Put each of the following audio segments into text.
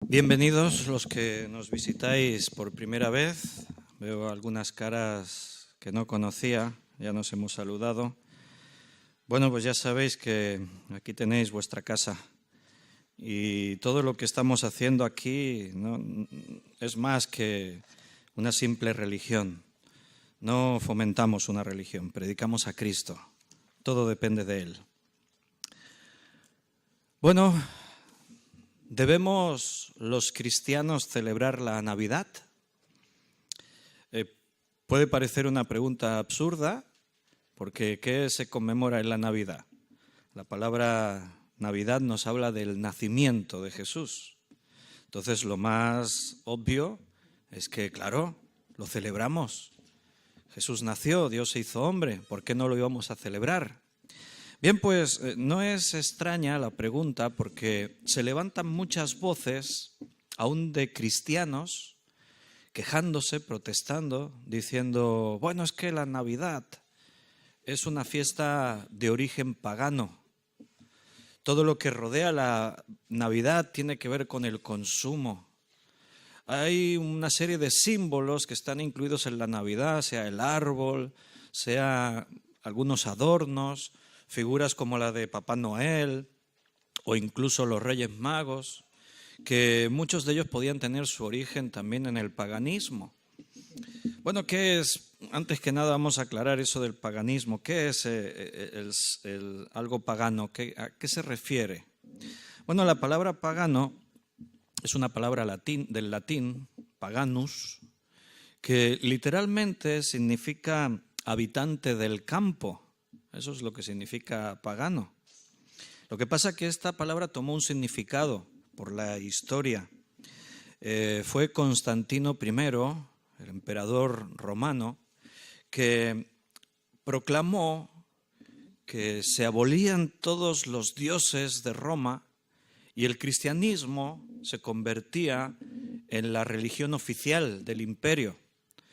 Bienvenidos los que nos visitáis por primera vez. Veo algunas caras que no conocía, ya nos hemos saludado. Bueno, pues ya sabéis que aquí tenéis vuestra casa y todo lo que estamos haciendo aquí no es más que una simple religión. No fomentamos una religión, predicamos a Cristo. Todo depende de Él. Bueno, ¿debemos los cristianos celebrar la Navidad? Puede parecer una pregunta absurda, porque ¿qué se conmemora en la Navidad? La palabra Navidad nos habla del nacimiento de Jesús. Entonces, lo más obvio es que, claro, lo celebramos. Jesús nació, Dios se hizo hombre, ¿por qué no lo íbamos a celebrar? Bien, pues no es extraña la pregunta porque se levantan muchas voces, aún de cristianos, quejándose, protestando, diciendo, bueno, es que la Navidad es una fiesta de origen pagano. Todo lo que rodea la Navidad tiene que ver con el consumo. Hay una serie de símbolos que están incluidos en la Navidad, sea el árbol, sea algunos adornos, figuras como la de Papá Noel o incluso los Reyes Magos, que muchos de ellos podían tener su origen también en el paganismo. Bueno, ¿qué es? Antes que nada vamos a aclarar eso del paganismo. ¿Qué es algo pagano? ¿A qué se refiere? Bueno, la palabra pagano es una palabra del latín, paganus, que literalmente significa habitante del campo. Eso es lo que significa pagano. Lo que pasa es que esta palabra tomó un significado por la historia. Fue Constantino I, el emperador romano, que proclamó que se abolían todos los dioses de Roma y el cristianismo se convertía en la religión oficial del imperio.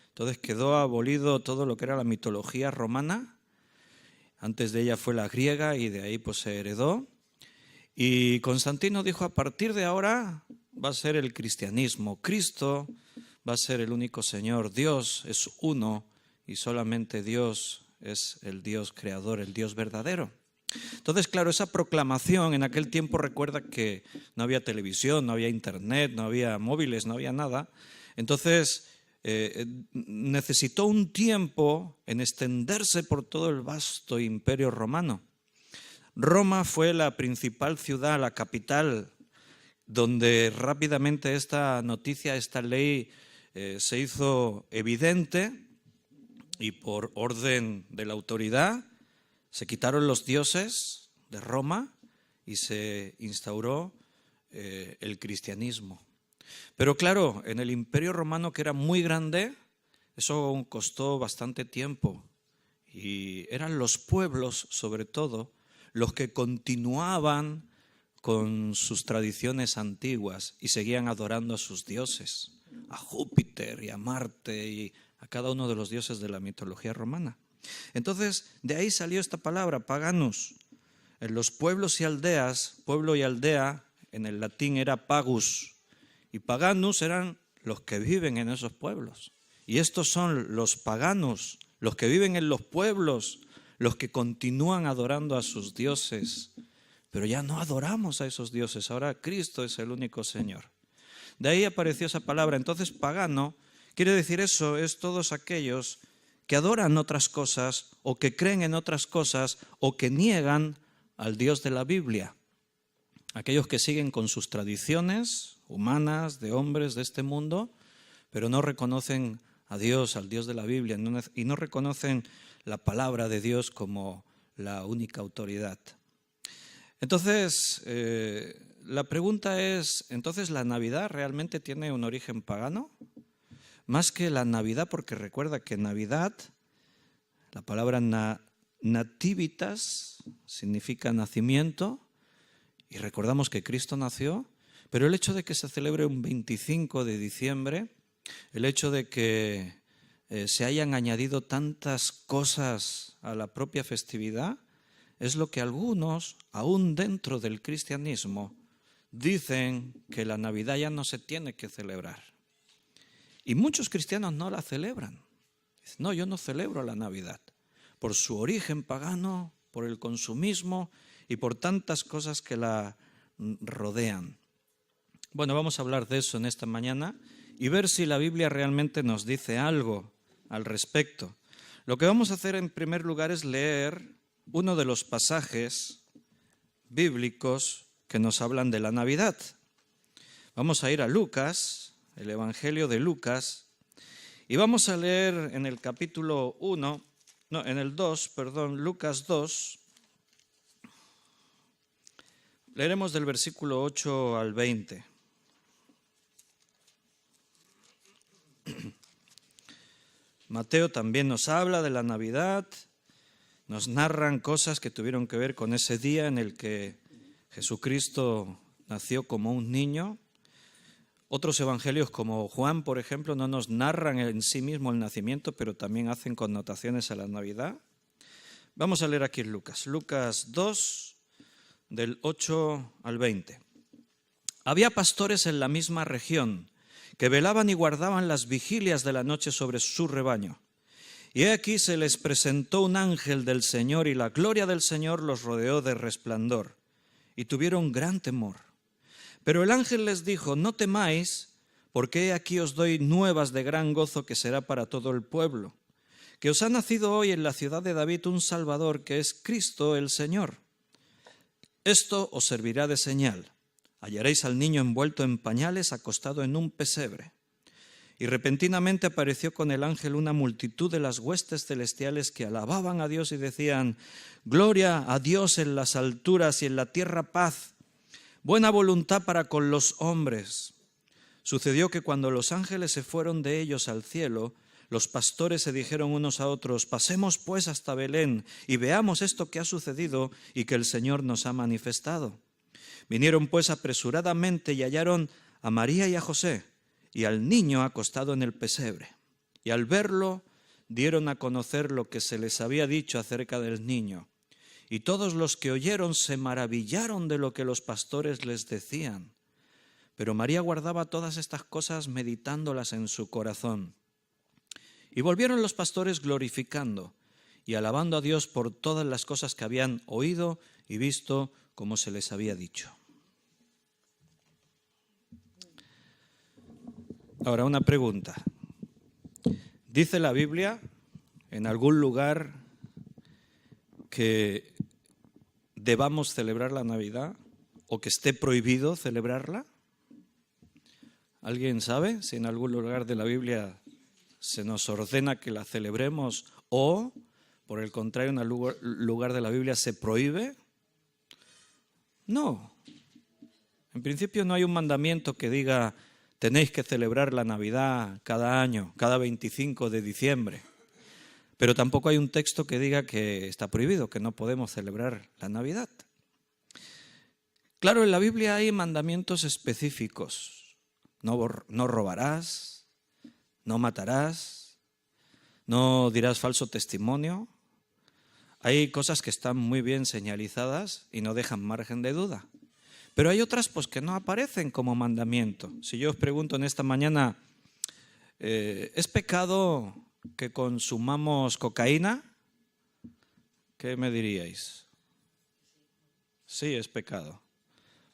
Entonces quedó abolido todo lo que era la mitología romana. Antes de ella fue la griega y de ahí pues se heredó. Y Constantino dijo, a partir de ahora va a ser el cristianismo. Cristo va a ser el único Señor. Dios es uno y solamente Dios es el Dios creador, el Dios verdadero. Entonces, claro, esa proclamación en aquel tiempo, recuerda que no había televisión, no había internet, no había móviles, no había nada. Entonces, necesitó un tiempo en extenderse por todo el vasto imperio romano. Roma fue la principal ciudad, la capital, donde rápidamente esta noticia, esta ley se hizo evidente y por orden de la autoridad se quitaron los dioses de Roma y se instauró el cristianismo. Pero claro, en el imperio romano, que era muy grande, eso costó bastante tiempo y eran los pueblos, sobre todo, los que continuaban con sus tradiciones antiguas y seguían adorando a sus dioses, a Júpiter y a Marte y a cada uno de los dioses de la mitología romana. Entonces, de ahí salió esta palabra, paganus. En los pueblos y aldeas, pueblo y aldea, en el latín era pagus, y paganus eran los que viven en esos pueblos. Y estos son los paganos, los que viven en los pueblos, los que continúan adorando a sus dioses. Pero ya no adoramos a esos dioses, ahora Cristo es el único Señor. De ahí apareció esa palabra. Entonces, pagano quiere decir eso, es todos aquellos que adoran otras cosas o que creen en otras cosas o que niegan al Dios de la Biblia. Aquellos que siguen con sus tradiciones humanas, de hombres de este mundo, pero no reconocen a Dios, al Dios de la Biblia, y no reconocen la palabra de Dios como la única autoridad. Entonces, la pregunta es, ¿entonces la Navidad realmente tiene un origen pagano? Más que la Navidad, porque recuerda que Navidad, la palabra nativitas significa nacimiento, y recordamos que Cristo nació, pero el hecho de que se celebre un 25 de diciembre, el hecho de que se hayan añadido tantas cosas a la propia festividad, es lo que algunos, aún dentro del cristianismo, dicen que la Navidad ya no se tiene que celebrar. Y muchos cristianos no la celebran. Dicen, no, yo no celebro la Navidad. Por su origen pagano, por el consumismo y por tantas cosas que la rodean. Bueno, vamos a hablar de eso en esta mañana y ver si la Biblia realmente nos dice algo al respecto. Lo que vamos a hacer en primer lugar es leer uno de los pasajes bíblicos que nos hablan de la Navidad. Vamos a ir a Lucas, el Evangelio de Lucas, y vamos a leer en el capítulo 2, Lucas 2, leeremos del versículo 8 al 20. Mateo también nos habla de la Navidad, nos narran cosas que tuvieron que ver con ese día en el que Jesucristo nació como un niño. Otros evangelios como Juan, por ejemplo, no nos narran en sí mismo el nacimiento, pero también hacen connotaciones a la Navidad. Vamos a leer aquí en Lucas 2, del 8 al 20. Había pastores en la misma región que velaban y guardaban las vigilias de la noche sobre su rebaño. Y he aquí se les presentó un ángel del Señor y la gloria del Señor los rodeó de resplandor y tuvieron gran temor. Pero el ángel les dijo, no temáis, porque he aquí os doy nuevas de gran gozo que será para todo el pueblo, que os ha nacido hoy en la ciudad de David un Salvador que es Cristo el Señor. Esto os servirá de señal. Hallaréis al niño envuelto en pañales, acostado en un pesebre. Y repentinamente apareció con el ángel una multitud de las huestes celestiales que alababan a Dios y decían, gloria a Dios en las alturas y en la tierra paz, buena voluntad para con los hombres. Sucedió que cuando los ángeles se fueron de ellos al cielo, los pastores se dijeron unos a otros, pasemos pues hasta Belén y veamos esto que ha sucedido y que el Señor nos ha manifestado. Vinieron pues apresuradamente y hallaron a María y a José y al niño acostado en el pesebre. Y al verlo dieron a conocer lo que se les había dicho acerca del niño. Y todos los que oyeron se maravillaron de lo que los pastores les decían. Pero María guardaba todas estas cosas meditándolas en su corazón. Y volvieron los pastores glorificando y alabando a Dios por todas las cosas que habían oído y visto como se les había dicho. Ahora una pregunta. ¿Dice la Biblia en algún lugar que debamos celebrar la Navidad o que esté prohibido celebrarla? ¿Alguien sabe si en algún lugar de la Biblia se nos ordena que la celebremos o, por el contrario, en algún lugar de la Biblia se prohíbe? No. En principio no hay un mandamiento que diga tenéis que celebrar la Navidad cada año, cada 25 de diciembre. Pero tampoco hay un texto que diga que está prohibido, que no podemos celebrar la Navidad. Claro, en la Biblia hay mandamientos específicos. No robarás, no matarás, no dirás falso testimonio. Hay cosas que están muy bien señalizadas y no dejan margen de duda. Pero hay otras pues que no aparecen como mandamiento. Si yo os pregunto en esta mañana, ¿es pecado que consumamos cocaína? ¿Qué me diríais? Sí, es pecado.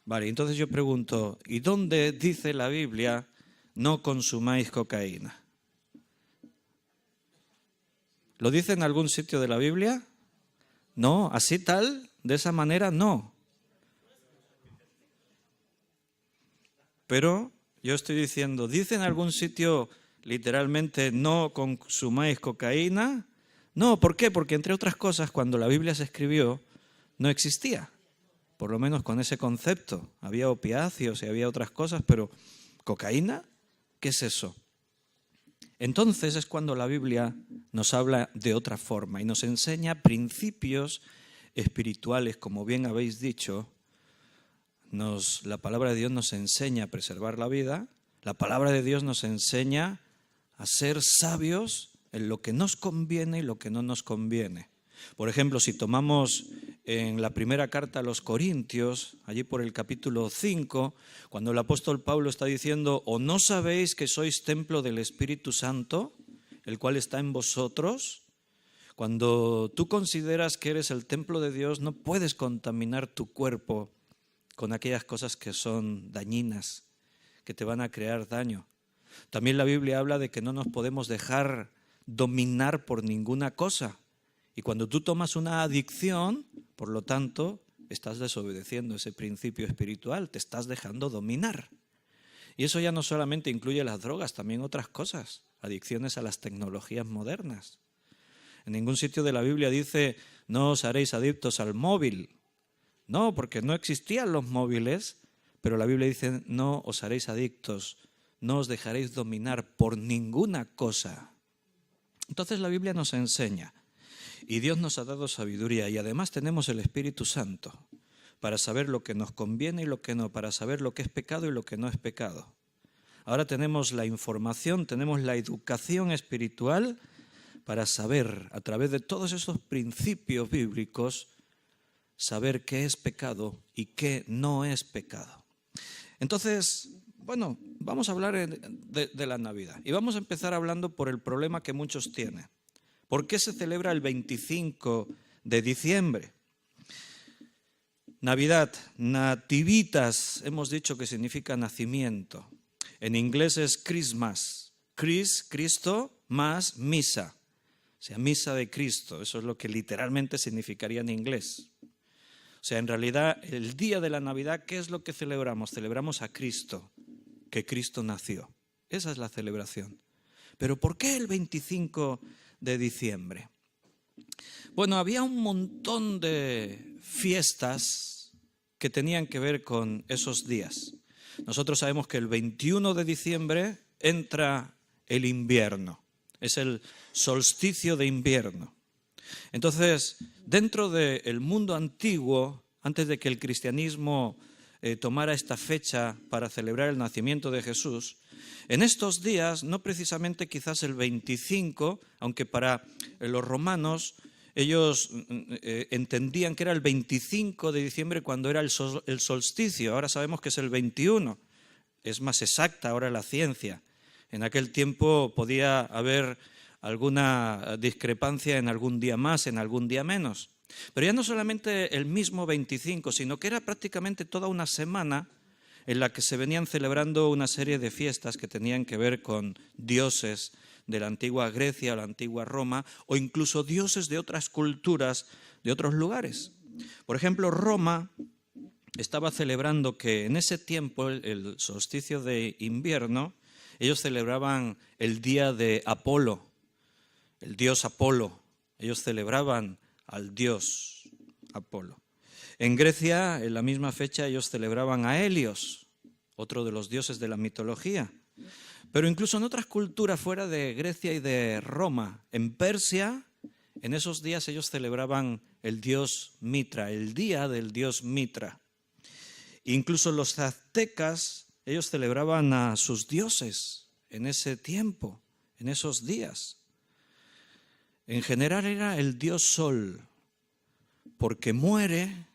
Vale, entonces yo pregunto, ¿y dónde dice la Biblia no consumáis cocaína? ¿Lo dice en algún sitio de la Biblia? No, así tal, de esa manera no. Pero yo estoy diciendo, ¿dice en algún sitio literalmente no consumáis cocaína? No, ¿por qué? Porque entre otras cosas, cuando la Biblia se escribió, no existía. Por lo menos con ese concepto. Había opiáceos y había otras cosas, pero ¿cocaína? ¿Qué es eso? Entonces es cuando la Biblia nos habla de otra forma y nos enseña principios espirituales, como bien habéis dicho. La palabra de Dios nos enseña a preservar la vida, la palabra de Dios nos enseña a ser sabios en lo que nos conviene y lo que no nos conviene. Por ejemplo, si tomamos en la primera carta a los Corintios, allí por el capítulo 5, cuando el apóstol Pablo está diciendo: ¿o no sabéis que sois templo del Espíritu Santo, el cual está en vosotros? Cuando tú consideras que eres el templo de Dios, no puedes contaminar tu cuerpo con aquellas cosas que son dañinas, que te van a crear daño. También la Biblia habla de que no nos podemos dejar dominar por ninguna cosa. Y cuando tú tomas una adicción, por lo tanto, estás desobedeciendo ese principio espiritual, te estás dejando dominar. Y eso ya no solamente incluye las drogas, también otras cosas, adicciones a las tecnologías modernas. En ningún sitio de la Biblia dice: no os haréis adictos al móvil. No, porque no existían los móviles, pero la Biblia dice: no os haréis adictos, no os dejaréis dominar por ninguna cosa. Entonces la Biblia nos enseña, y Dios nos ha dado sabiduría, y además tenemos el Espíritu Santo para saber lo que nos conviene y lo que no, para saber lo que es pecado y lo que no es pecado. Ahora tenemos la información, tenemos la educación espiritual para saber, a través de todos esos principios bíblicos, saber qué es pecado y qué no es pecado. Entonces, bueno, vamos a hablar de la Navidad. Y vamos a empezar hablando por el problema que muchos tienen. ¿Por qué se celebra el 25 de diciembre? Navidad, nativitas, hemos dicho que significa nacimiento. En inglés es Christmas. Cristo, más misa. O sea, misa de Cristo. Eso es lo que literalmente significaría en inglés. O sea, en realidad, el día de la Navidad, ¿qué es lo que celebramos? Celebramos a Cristo, que Cristo nació. Esa es la celebración. Pero ¿por qué el 25 de diciembre? Bueno, había un montón de fiestas que tenían que ver con esos días. Nosotros sabemos que el 21 de diciembre entra el invierno. Es el solsticio de invierno. Entonces, dentro del mundo antiguo, antes de que el cristianismo tomara esta fecha para celebrar el nacimiento de Jesús, en estos días, no precisamente quizás el 25, aunque para los romanos ellos entendían que era el 25 de diciembre cuando era el solsticio, ahora sabemos que es el 21, es más exacta ahora la ciencia. En aquel tiempo podía haber alguna discrepancia en algún día más, en algún día menos. Pero ya no solamente el mismo 25, sino que era prácticamente toda una semana en la que se venían celebrando una serie de fiestas que tenían que ver con dioses de la antigua Grecia o la antigua Roma, o incluso dioses de otras culturas, de otros lugares. Por ejemplo, Roma estaba celebrando que en ese tiempo, el solsticio de invierno, ellos celebraban el día de Apolo, el dios Apolo. Ellos celebraban al dios Apolo. En Grecia, en la misma fecha, ellos celebraban a Helios, otro de los dioses de la mitología. Pero incluso en otras culturas fuera de Grecia y de Roma, en Persia, en esos días ellos celebraban el dios Mitra, el día del dios Mitra. Incluso los aztecas, ellos celebraban a sus dioses en ese tiempo, en esos días. En general era el dios Sol, porque muere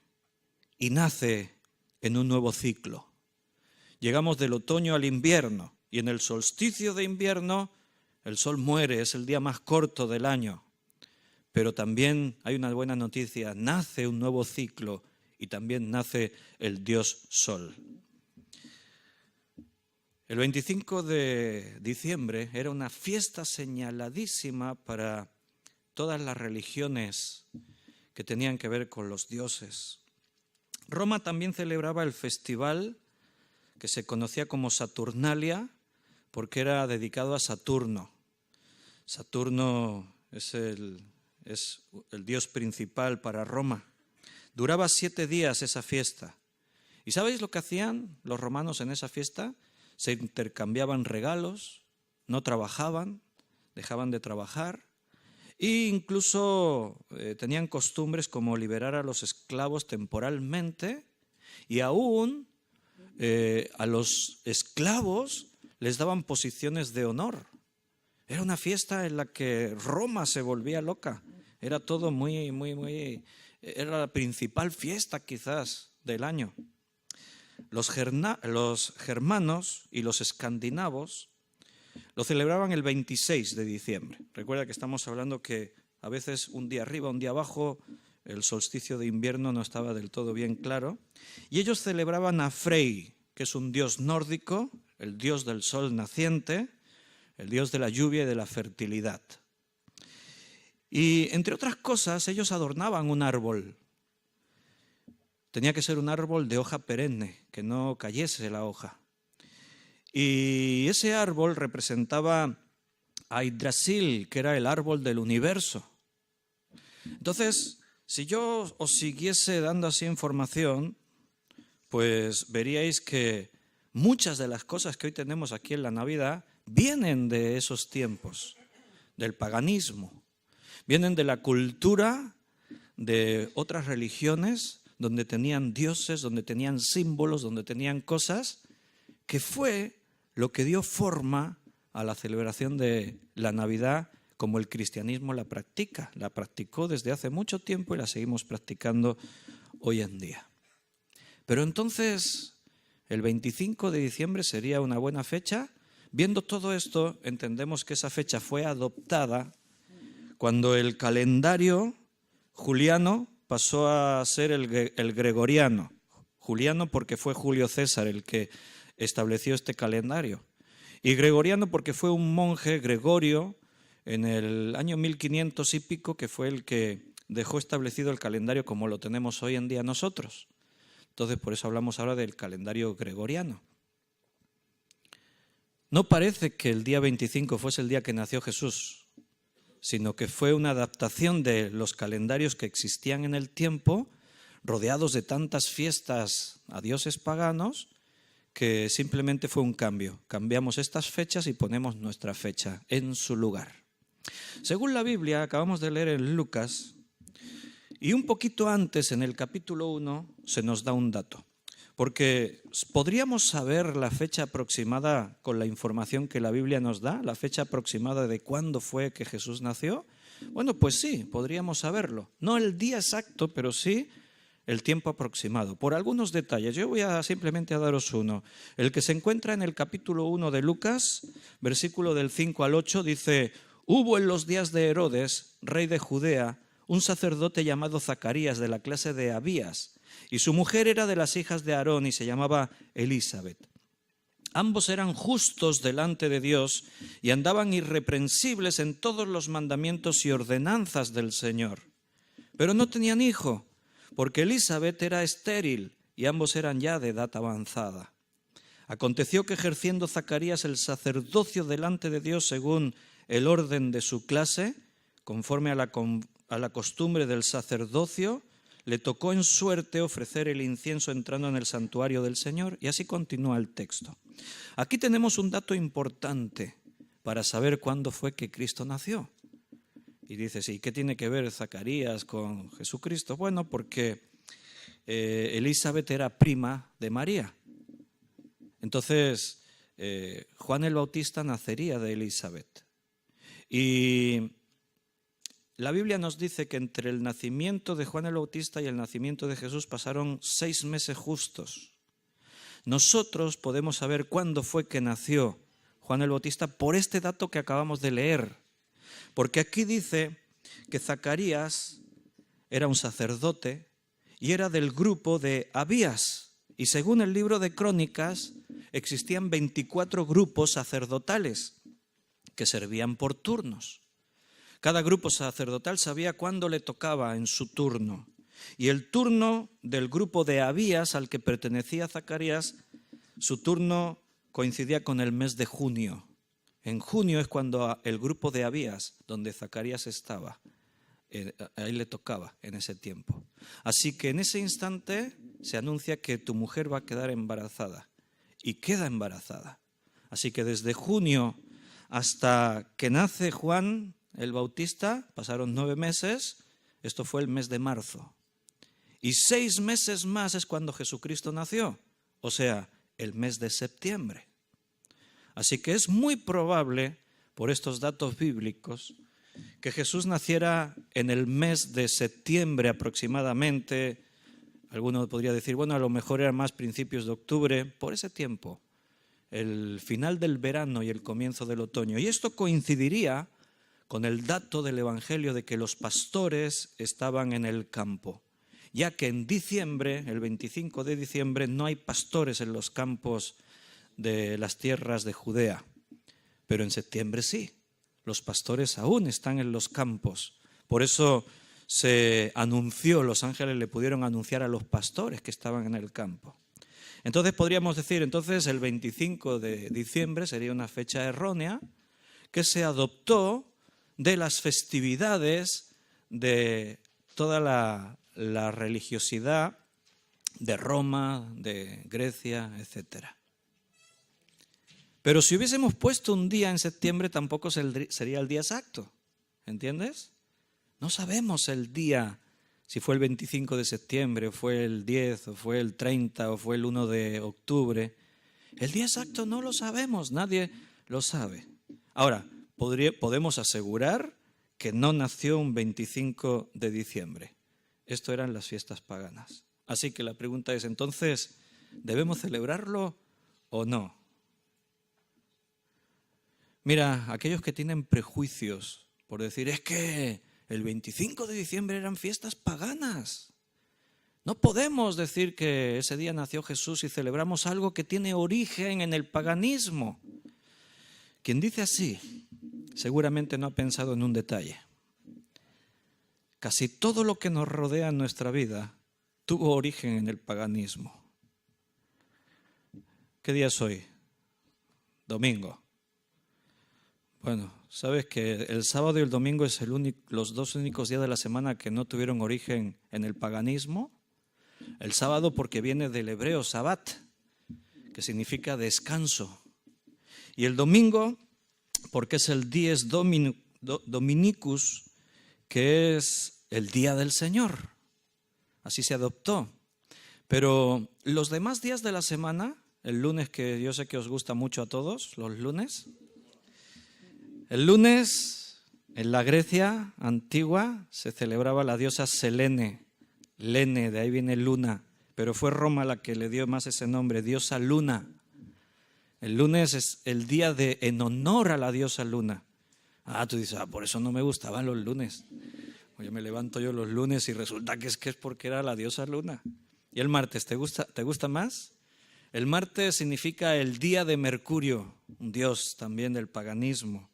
y nace en un nuevo ciclo. Llegamos del otoño al invierno y en el solsticio de invierno el sol muere, es el día más corto del año. Pero también hay una buena noticia, nace un nuevo ciclo y también nace el dios Sol. El 25 de diciembre era una fiesta señaladísima para todas las religiones que tenían que ver con los dioses. Roma también celebraba el festival que se conocía como Saturnalia, porque era dedicado a Saturno. Saturno es el dios principal para Roma. Duraba 7 días esa fiesta. ¿Y sabéis lo que hacían los romanos en esa fiesta? Se intercambiaban regalos, no trabajaban, dejaban de trabajar e incluso tenían costumbres como liberar a los esclavos temporalmente y aún a los esclavos les daban posiciones de honor. Era una fiesta en la que Roma se volvía loca. Era todo muy era la principal fiesta quizás del año. Los germanos y los escandinavos lo celebraban el 26 de diciembre. Recuerda que estamos hablando que a veces un día arriba, un día abajo, el solsticio de invierno no estaba del todo bien claro. Y ellos celebraban a Frey, que es un dios nórdico, el dios del sol naciente, el dios de la lluvia y de la fertilidad. Y entre otras cosas, ellos adornaban un árbol. Tenía que ser un árbol de hoja perenne, que no cayese la hoja. Y ese árbol representaba a Yggdrasil, que era el árbol del universo. Entonces, si yo os siguiese dando así información, pues veríais que muchas de las cosas que hoy tenemos aquí en la Navidad vienen de esos tiempos, del paganismo, vienen de la cultura de otras religiones donde tenían dioses, donde tenían símbolos, donde tenían cosas, que fue lo que dio forma a la celebración de la Navidad como el cristianismo la practica. La practicó desde hace mucho tiempo y la seguimos practicando hoy en día. Pero entonces, el 25 de diciembre sería una buena fecha. Viendo todo esto, entendemos que esa fecha fue adoptada cuando el calendario juliano pasó a ser el gregoriano. Juliano porque fue Julio César el que estableció este calendario. Y gregoriano porque fue un monje, Gregorio, en el año 1500 y pico, que fue el que dejó establecido el calendario como lo tenemos hoy en día nosotros. Entonces, por eso hablamos ahora del calendario gregoriano. No parece que el día 25 fuese el día que nació Jesús, sino que fue una adaptación de los calendarios que existían en el tiempo, rodeados de tantas fiestas a dioses paganos, que simplemente fue un cambio. Cambiamos estas fechas y ponemos nuestra fecha en su lugar. Según la Biblia, acabamos de leer en Lucas, y un poquito antes, en el capítulo 1, se nos da un dato. Porque ¿podríamos saber la fecha aproximada con la información que la Biblia nos da? ¿La fecha aproximada de cuándo fue que Jesús nació? Bueno, pues sí, podríamos saberlo. No el día exacto, pero sí el tiempo aproximado. Por algunos detalles, yo voy simplemente a daros uno. El que se encuentra en el capítulo 1 de Lucas, versículo del 5 al 8, dice: «Hubo en los días de Herodes, rey de Judea, un sacerdote llamado Zacarías, de la clase de Abías, y su mujer era de las hijas de Aarón y se llamaba Elisabet. Ambos eran justos delante de Dios y andaban irreprensibles en todos los mandamientos y ordenanzas del Señor. Pero no tenían hijo, porque Elisabet era estéril y ambos eran ya de edad avanzada. Aconteció que ejerciendo Zacarías el sacerdocio delante de Dios según el orden de su clase, conforme a la costumbre del sacerdocio, le tocó en suerte ofrecer el incienso entrando en el santuario del Señor». Y así continúa el texto. Aquí tenemos un dato importante para saber cuándo fue que Cristo nació. Y dices, ¿y qué tiene que ver Zacarías con Jesucristo? Bueno, porque Elisabet era prima de María. Entonces, Juan el Bautista nacería de Elisabet. Y la Biblia nos dice que entre el nacimiento de Juan el Bautista y el nacimiento de Jesús pasaron 6 meses justos. Nosotros podemos saber cuándo fue que nació Juan el Bautista por este dato que acabamos de leer. Porque aquí dice que Zacarías era un sacerdote y era del grupo de Abías. Y según el libro de Crónicas, existían 24 grupos sacerdotales que servían por turnos. Cada grupo sacerdotal sabía cuándo le tocaba en su turno. Y el turno del grupo de Abías, al que pertenecía Zacarías, su turno coincidía con el mes de junio. En junio es cuando el grupo de Abías, donde Zacarías estaba, a él le tocaba en ese tiempo. Así que en ese instante se anuncia que tu mujer va a quedar embarazada. Y queda embarazada. Así que desde junio hasta que nace Juan el Bautista, pasaron 9 meses, esto fue el mes de marzo. Y 6 meses más es cuando Jesucristo nació, o sea, el mes de septiembre. Así que es muy probable, por estos datos bíblicos, que Jesús naciera en el mes de septiembre aproximadamente. Alguno podría decir, bueno, a lo mejor eran más principios de octubre, por ese tiempo, el final del verano y el comienzo del otoño. Y esto coincidiría con el dato del Evangelio de que los pastores estaban en el campo, ya que en diciembre, el 25 de diciembre, no hay pastores en los campos de las tierras de Judea, pero en septiembre sí, los pastores aún están en los campos. Por eso se anunció, los ángeles le pudieron anunciar a los pastores que estaban en el campo. Entonces podríamos decir, entonces el 25 de diciembre sería una fecha errónea que se adoptó de las festividades de toda la religiosidad de Roma, de Grecia, etcétera. Pero si hubiésemos puesto un día en septiembre tampoco sería el día exacto, ¿entiendes? No sabemos el día, si fue el 25 de septiembre, o fue el 10, o fue el 30, o fue el 1 de octubre. El día exacto no lo sabemos, nadie lo sabe. Ahora, podemos asegurar que no nació un 25 de diciembre. Esto eran las fiestas paganas. Así que la pregunta es, entonces, ¿debemos celebrarlo o no? Mira, aquellos que tienen prejuicios por decir, es que el 25 de diciembre eran fiestas paganas. No podemos decir que ese día nació Jesús y celebramos algo que tiene origen en el paganismo. Quien dice así, seguramente no ha pensado en un detalle. Casi todo lo que nos rodea en nuestra vida tuvo origen en el paganismo. ¿Qué día es hoy? Domingo. Bueno, sabes que el sábado y el domingo es los dos únicos días de la semana que no tuvieron origen en el paganismo. El sábado porque viene del hebreo sabat, que significa descanso. Y el domingo porque es el dies dominicus, que es el día del Señor. Así se adoptó. Pero los demás días de la semana, el lunes, que yo sé que os gusta mucho a todos, los lunes. El lunes, en la Grecia antigua, se celebraba la diosa Selene. Lene, de ahí viene luna. Pero fue Roma la que le dio más ese nombre, diosa luna. El lunes es el día en honor a la diosa luna. Tú dices, por eso no me gustaban los lunes. Oye, me levanto yo los lunes y resulta que es porque era la diosa luna. ¿Y el martes, te gusta más? El martes significa el día de Mercurio, un dios también del paganismo.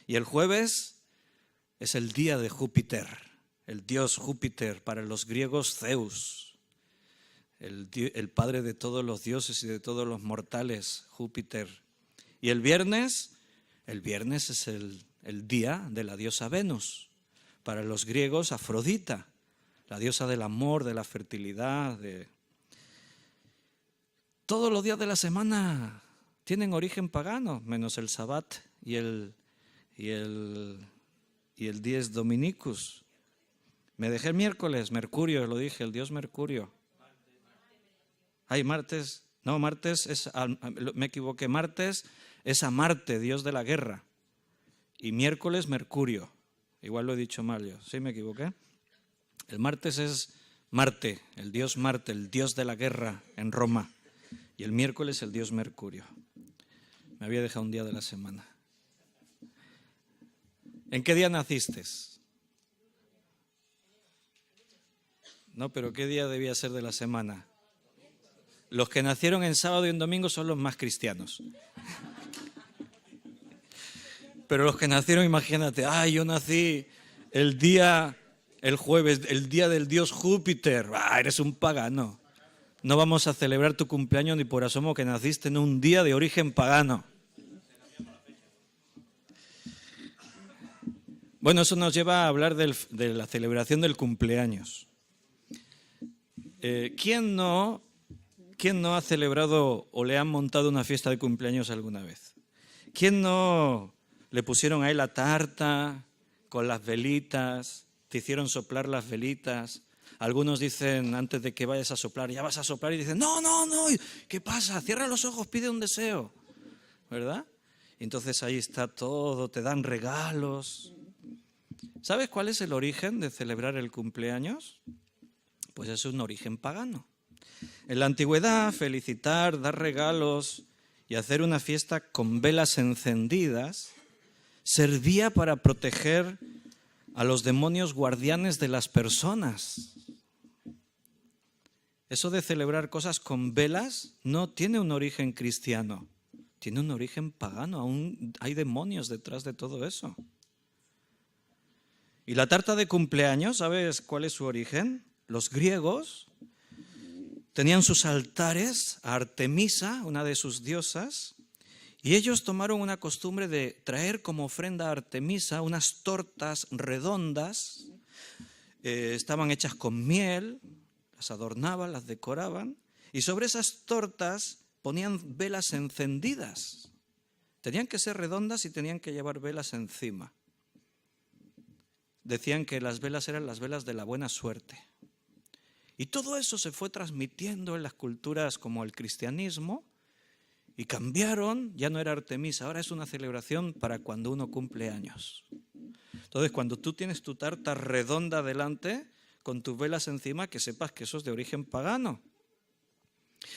Y el jueves es el día de Júpiter, el dios Júpiter, para los griegos Zeus, el padre de todos los dioses y de todos los mortales, Júpiter. Y el viernes es el día de la diosa Venus, para los griegos Afrodita, la diosa del amor, de la fertilidad. Todos los días de la semana tienen origen pagano, menos el Sabbat y el dies dominicus. Me dejé el miércoles, Mercurio, lo dije, el dios Mercurio. Martes es, me equivoqué, martes es a Marte, dios de la guerra. Y miércoles, Mercurio. Igual lo he dicho mal yo, ¿sí me equivoqué? El martes es Marte, el dios de la guerra en Roma. Y el miércoles el dios Mercurio. Me había dejado un día de la semana. ¿En qué día naciste? No, pero ¿qué día debía ser de la semana? Los que nacieron en sábado y en domingo son los más cristianos. Pero los que nacieron, imagínate, yo nací el jueves, el día del dios Júpiter. Eres un pagano. No vamos a celebrar tu cumpleaños ni por asomo que naciste en un día de origen pagano. Bueno, eso nos lleva a hablar de la celebración del cumpleaños. ¿Quién no ha celebrado o le han montado una fiesta de cumpleaños alguna vez? ¿Quién no le pusieron ahí la tarta con las velitas, te hicieron soplar las velitas? Algunos dicen, antes de que vayas a soplar, ya vas a soplar, y dicen, no, ¿qué pasa? Cierra los ojos, pide un deseo, ¿verdad? Entonces ahí está todo, te dan regalos. ¿Sabes cuál es el origen de celebrar el cumpleaños? Pues es un origen pagano. En la antigüedad, felicitar, dar regalos y hacer una fiesta con velas encendidas servía para proteger a los demonios guardianes de las personas. Eso de celebrar cosas con velas no tiene un origen cristiano, tiene un origen pagano, aún hay demonios detrás de todo eso. Y la tarta de cumpleaños, ¿sabes cuál es su origen? Los griegos tenían sus altares a Artemisa, una de sus diosas, y ellos tomaron una costumbre de traer como ofrenda a Artemisa unas tortas redondas, estaban hechas con miel, las adornaban, las decoraban, y sobre esas tortas ponían velas encendidas. Tenían que ser redondas y tenían que llevar velas encima. Decían que las velas eran las velas de la buena suerte. Y todo eso se fue transmitiendo en las culturas como el cristianismo y cambiaron, ya no era Artemisa, ahora es una celebración para cuando uno cumple años. Entonces, cuando tú tienes tu tarta redonda delante, con tus velas encima, que sepas que eso es de origen pagano.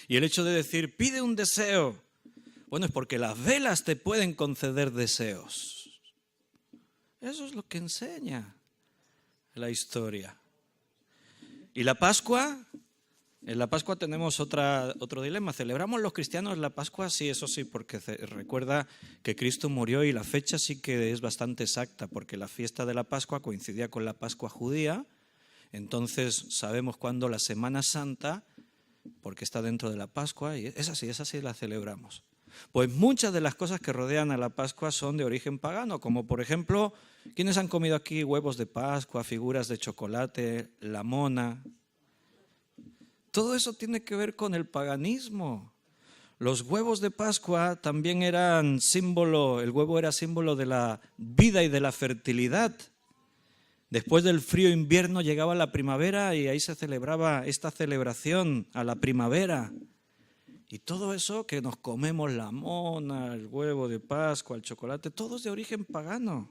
Y el hecho de decir, pide un deseo, bueno, es porque las velas te pueden conceder deseos. Eso es lo que enseña la historia. Y la Pascua, en la Pascua tenemos otro dilema. ¿Celebramos los cristianos la Pascua? Sí, eso sí, porque recuerda que Cristo murió y la fecha sí que es bastante exacta, porque la fiesta de la Pascua coincidía con la Pascua judía. Entonces sabemos cuándo la Semana Santa, porque está dentro de la Pascua, y esa sí la celebramos. Pues muchas de las cosas que rodean a la Pascua son de origen pagano, como por ejemplo, ¿quiénes han comido aquí huevos de Pascua, figuras de chocolate, la mona? Todo eso tiene que ver con el paganismo. Los huevos de Pascua también eran símbolo, el huevo era símbolo de la vida y de la fertilidad. Después del frío invierno llegaba la primavera y ahí se celebraba esta celebración a la primavera. Y todo eso que nos comemos, la mona, el huevo de Pascua, el chocolate, todo es de origen pagano.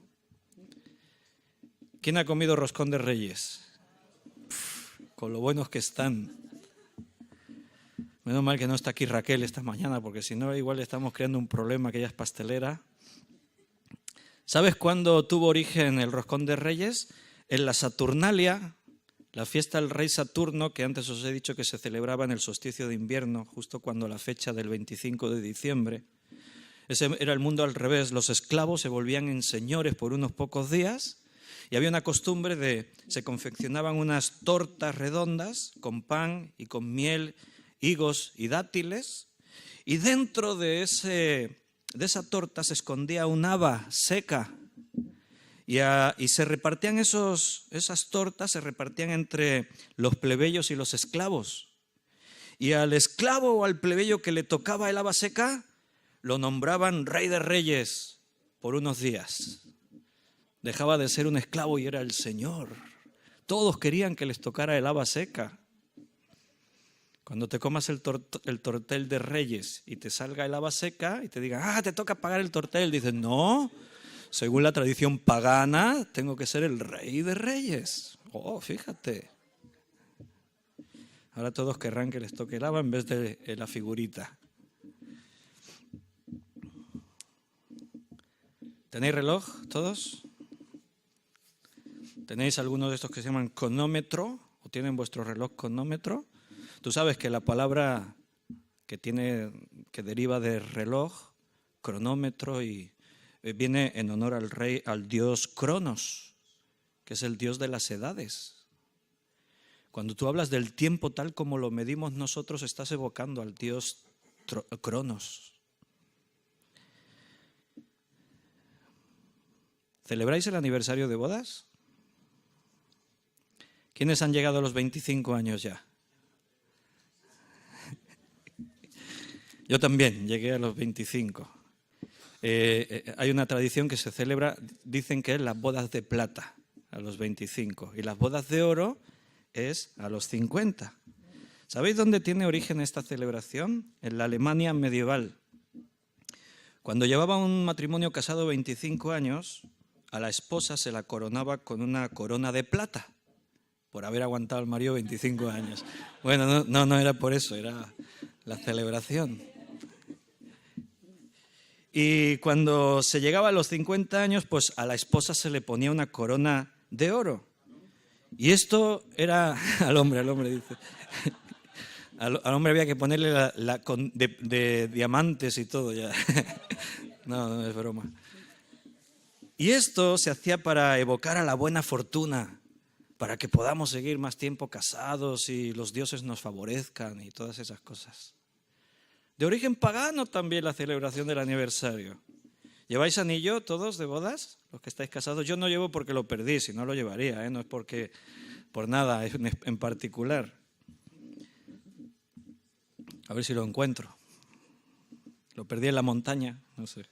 ¿Quién ha comido roscón de Reyes? Con lo buenos que están. Menos mal que no está aquí Raquel esta mañana, porque si no igual estamos creando un problema, que ella es pastelera. ¿Sabes cuándo tuvo origen el roscón de Reyes? En la Saturnalia, la fiesta del rey Saturno, que antes os he dicho que se celebraba en el solsticio de invierno, justo cuando la fecha del 25 de diciembre. Ese era el mundo al revés, los esclavos se volvían en señores por unos pocos días y había una costumbre de, se confeccionaban unas tortas redondas con pan y con miel, higos y dátiles, y dentro de esa torta se escondía un haba seca. Y se repartían esas tortas, se repartían entre los plebeyos y los esclavos. Y al esclavo o al plebeyo que le tocaba el haba seca, lo nombraban rey de reyes por unos días. Dejaba de ser un esclavo y era el señor. Todos querían que les tocara el haba seca. Cuando te comas el tortel de Reyes y te salga el haba seca y te digan, te toca pagar el tortel, dices, no, según la tradición pagana, tengo que ser el rey de reyes. Oh, fíjate. Ahora todos querrán que les toque el haba en vez de la figurita. ¿Tenéis reloj todos? ¿Tenéis alguno de estos que se llaman cronómetro? ¿O tienen vuestro reloj cronómetro? Tú sabes que la palabra que deriva de reloj, cronómetro, y viene en honor al dios Cronos, que es el dios de las edades. Cuando tú hablas del tiempo tal como lo medimos nosotros, estás evocando al dios Cronos. ¿Celebráis el aniversario de bodas? ¿Quiénes han llegado a los 25 años ya? Yo también llegué a los 25. Hay una tradición que se celebra, dicen que es las bodas de plata a los 25 y las bodas de oro es a los 50. ¿Sabéis dónde tiene origen esta celebración? En la Alemania medieval. Cuando llevaba un matrimonio casado 25 años, a la esposa se la coronaba con una corona de plata, por haber aguantado al marido 25 años. Bueno, no era por eso, era la celebración. Y cuando se llegaba a los 50 años, pues a la esposa se le ponía una corona de oro. Y esto era al hombre dice. Al hombre había que ponerle de diamantes y todo ya. No es broma. Y esto se hacía para evocar a la buena fortuna, para que podamos seguir más tiempo casados y los dioses nos favorezcan y todas esas cosas. De origen pagano también la celebración del aniversario. ¿Lleváis anillo todos de bodas? Los que estáis casados. Yo no llevo porque lo perdí, si no lo llevaría, no es por nada en particular. A ver si lo encuentro. Lo perdí en la montaña, no sé.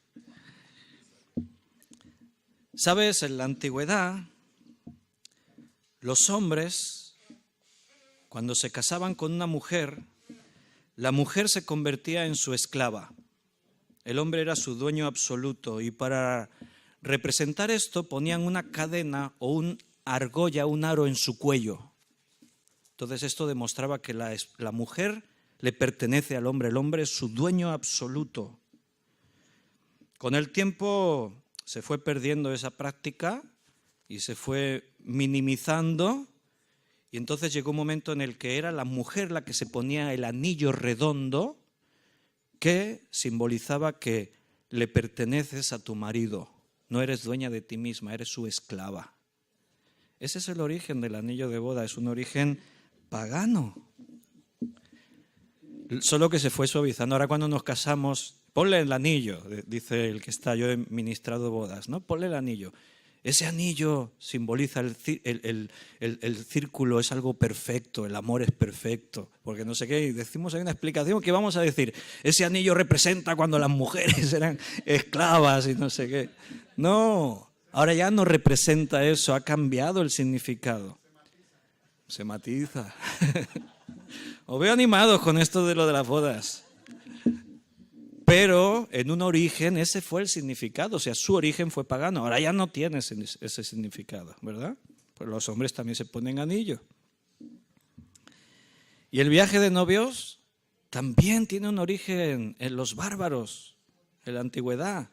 ¿Sabes? En la antigüedad, los hombres, cuando se casaban con una mujer, la mujer se convertía en su esclava. El hombre era su dueño absoluto y para representar esto ponían una cadena o una argolla, un aro en su cuello. Entonces esto demostraba que la mujer le pertenece al hombre, el hombre es su dueño absoluto. Con el tiempo se fue perdiendo esa práctica y se fue minimizando y entonces llegó un momento en el que era la mujer la que se ponía el anillo redondo que simbolizaba que le perteneces a tu marido, no eres dueña de ti misma, eres su esclava. Ese es el origen del anillo de boda, es un origen pagano. Solo que se fue suavizando. Ahora cuando nos casamos, ponle el anillo, dice el que está, yo he ministrado bodas, ¿no? Ponle el anillo. Ese anillo simboliza el círculo, es algo perfecto, el amor es perfecto, porque no sé qué, y decimos, hay una explicación que vamos a decir, ese anillo representa cuando las mujeres eran esclavas y no sé qué. No, ahora ya no representa eso, ha cambiado el significado. Se matiza. Os veo animados con esto de lo de las bodas. Pero en un origen ese fue el significado, o sea, su origen fue pagano. Ahora ya no tiene ese significado, ¿verdad? Pues los hombres también se ponen anillo. Y el viaje de novios también tiene un origen en los bárbaros, en la antigüedad.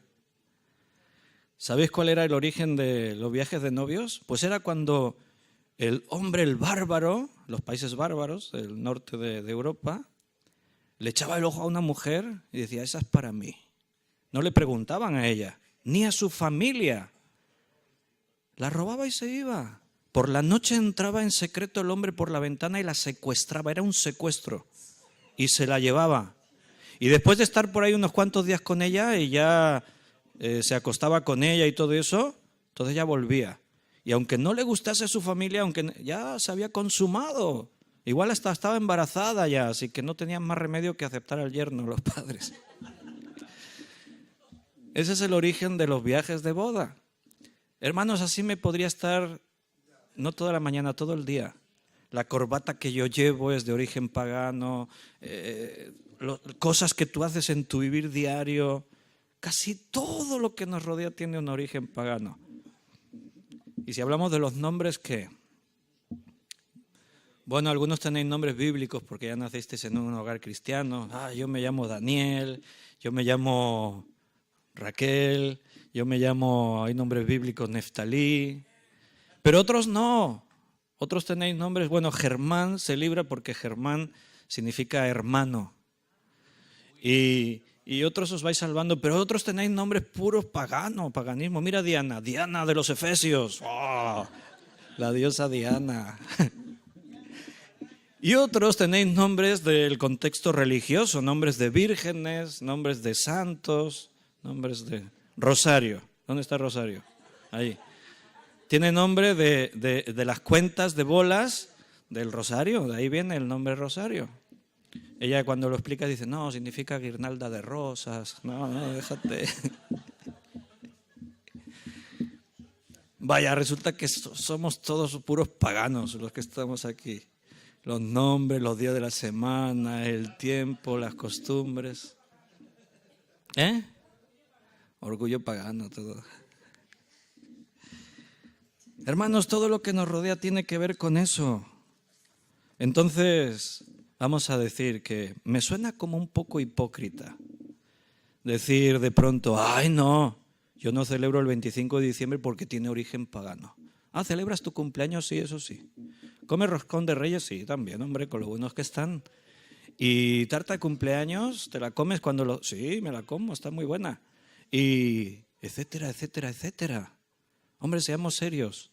¿Sabéis cuál era el origen de los viajes de novios? Pues era cuando el hombre, el bárbaro, los países bárbaros del norte de Europa, le echaba el ojo a una mujer y decía, esa es para mí. No le preguntaban a ella, ni a su familia. La robaba y se iba. Por la noche entraba en secreto el hombre por la ventana y la secuestraba. Era un secuestro. Y se la llevaba. Y después de estar por ahí unos cuantos días con ella y ya se acostaba con ella y todo eso, entonces ya volvía. Y aunque no le gustase a su familia, aunque ya se había consumado, igual hasta estaba embarazada ya, así que no tenían más remedio que aceptar al yerno los padres. Ese es el origen de los viajes de boda. Hermanos, así me podría estar, no toda la mañana, todo el día. La corbata que yo llevo es de origen pagano, cosas que tú haces en tu vivir diario, casi todo lo que nos rodea tiene un origen pagano. Y si hablamos de los nombres, ¿qué? Bueno, algunos tenéis nombres bíblicos porque ya nacisteis en un hogar cristiano. Yo me llamo Daniel, yo me llamo Raquel, yo me llamo, hay nombres bíblicos, Neftalí. Pero otros no. Otros tenéis nombres, bueno, Germán se libra porque Germán significa hermano. Y otros os vais salvando, pero otros tenéis nombres puros paganos, paganismo. Mira Diana, Diana de los Efesios. ¡Oh! La diosa Diana. Y otros tenéis nombres del contexto religioso, nombres de vírgenes, nombres de santos, nombres de Rosario. ¿Dónde está Rosario? Ahí. Tiene nombre de las cuentas de bolas del Rosario, de ahí viene el nombre Rosario. Ella cuando lo explica dice, no, significa guirnalda de rosas. No, déjate. Vaya, resulta que somos todos puros paganos los que estamos aquí. Los nombres, los días de la semana, el tiempo, las costumbres. Orgullo pagano todo. Hermanos, todo lo que nos rodea tiene que ver con eso. Entonces, vamos a decir que me suena como un poco hipócrita decir de pronto, ay no, yo no celebro el 25 de diciembre porque tiene origen pagano. Ah, ¿celebras tu cumpleaños? Sí, eso sí. ¿Comes roscón de Reyes? Sí, también, hombre, con lo buenos que están. ¿Y tarta de cumpleaños? ¿Te la comes cuando lo...? Sí, me la como, está muy buena. Y etcétera, etcétera, etcétera. Hombre, seamos serios.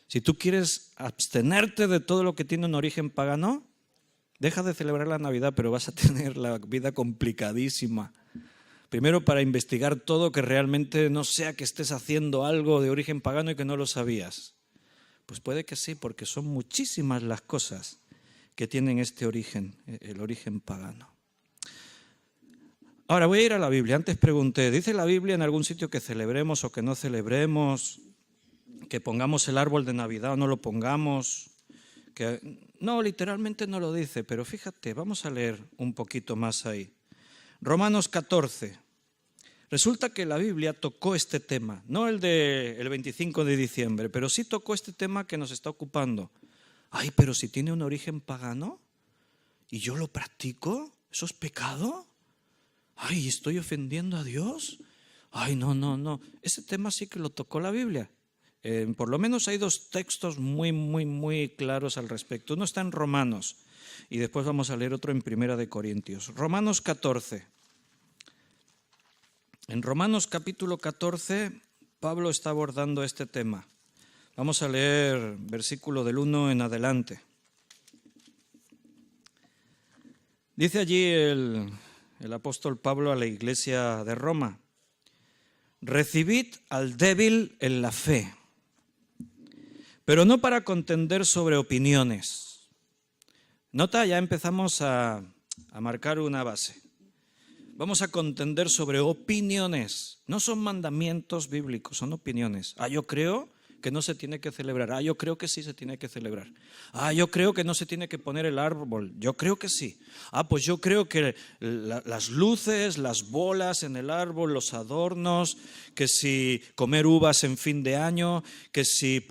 Si tú quieres abstenerte de todo lo que tiene un origen pagano, deja de celebrar la Navidad, pero vas a tener la vida complicadísima. Primero, para investigar todo, que realmente no sea que estés haciendo algo de origen pagano y que no lo sabías. Pues puede que sí, porque son muchísimas las cosas que tienen este origen, el origen pagano. Ahora voy a ir a la Biblia. Antes pregunté, ¿dice la Biblia en algún sitio que celebremos o que no celebremos? Que pongamos el árbol de Navidad o no lo pongamos. No, literalmente no lo dice, pero fíjate, vamos a leer un poquito más ahí. Romanos 14. Resulta que la Biblia tocó este tema, no el del 25 de diciembre, pero sí tocó este tema que nos está ocupando. Ay, pero si tiene un origen pagano y yo lo practico, ¿eso es pecado? Ay, ¿estoy ofendiendo a Dios? Ay, no. Ese tema sí que lo tocó la Biblia. Por lo menos hay dos textos muy claros al respecto. Uno está en Romanos y después vamos a leer otro en Primera de Corintios. Romanos 14. En Romanos capítulo 14, Pablo está abordando este tema. Vamos a leer versículo del 1 en adelante. Dice allí el apóstol Pablo a la iglesia de Roma: recibid al débil en la fe, pero no para contender sobre opiniones. Nota, ya empezamos a marcar una base. Vamos a contender sobre opiniones. No son mandamientos bíblicos, son opiniones. Ah, yo creo que no se tiene que celebrar. Ah, yo creo que sí se tiene que celebrar. Ah, yo creo que no se tiene que poner el árbol. Yo creo que sí. Ah, pues yo creo que las luces, las bolas en el árbol, los adornos, que si comer uvas en fin de año, que si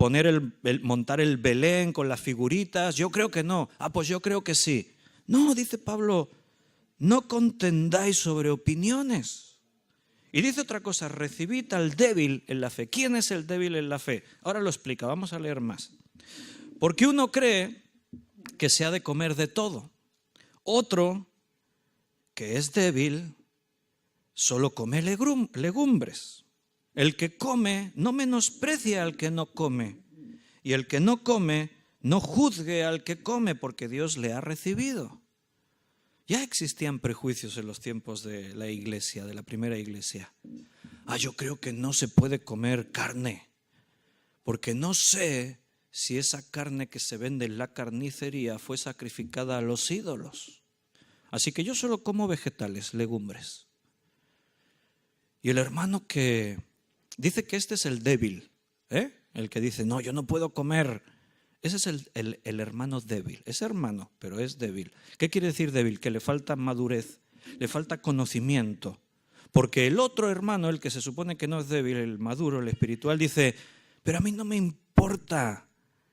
montar el Belén con las figuritas. Yo creo que no. Ah, pues yo creo que sí. No, dice Pablo, no contendáis sobre opiniones. Y dice otra cosa, recibid al débil en la fe. ¿Quién es el débil en la fe? Ahora lo explica, vamos a leer más. Porque uno cree que se ha de comer de todo. Otro, que es débil, solo come legumbres. El que come no menosprecia al que no come. Y el que no come no juzgue al que come, porque Dios le ha recibido. Ya existían prejuicios en los tiempos de la iglesia, de la primera iglesia. Ah, yo creo que no se puede comer carne, porque no sé si esa carne que se vende en la carnicería fue sacrificada a los ídolos. Así que yo solo como vegetales, legumbres. Y el hermano que dice que este es el débil, el que dice, no, yo no puedo comer. Ese es el hermano débil, es hermano, pero es débil. ¿Qué quiere decir débil? Que le falta madurez, le falta conocimiento. Porque el otro hermano, el que se supone que no es débil, el maduro, el espiritual, dice, pero a mí no me importa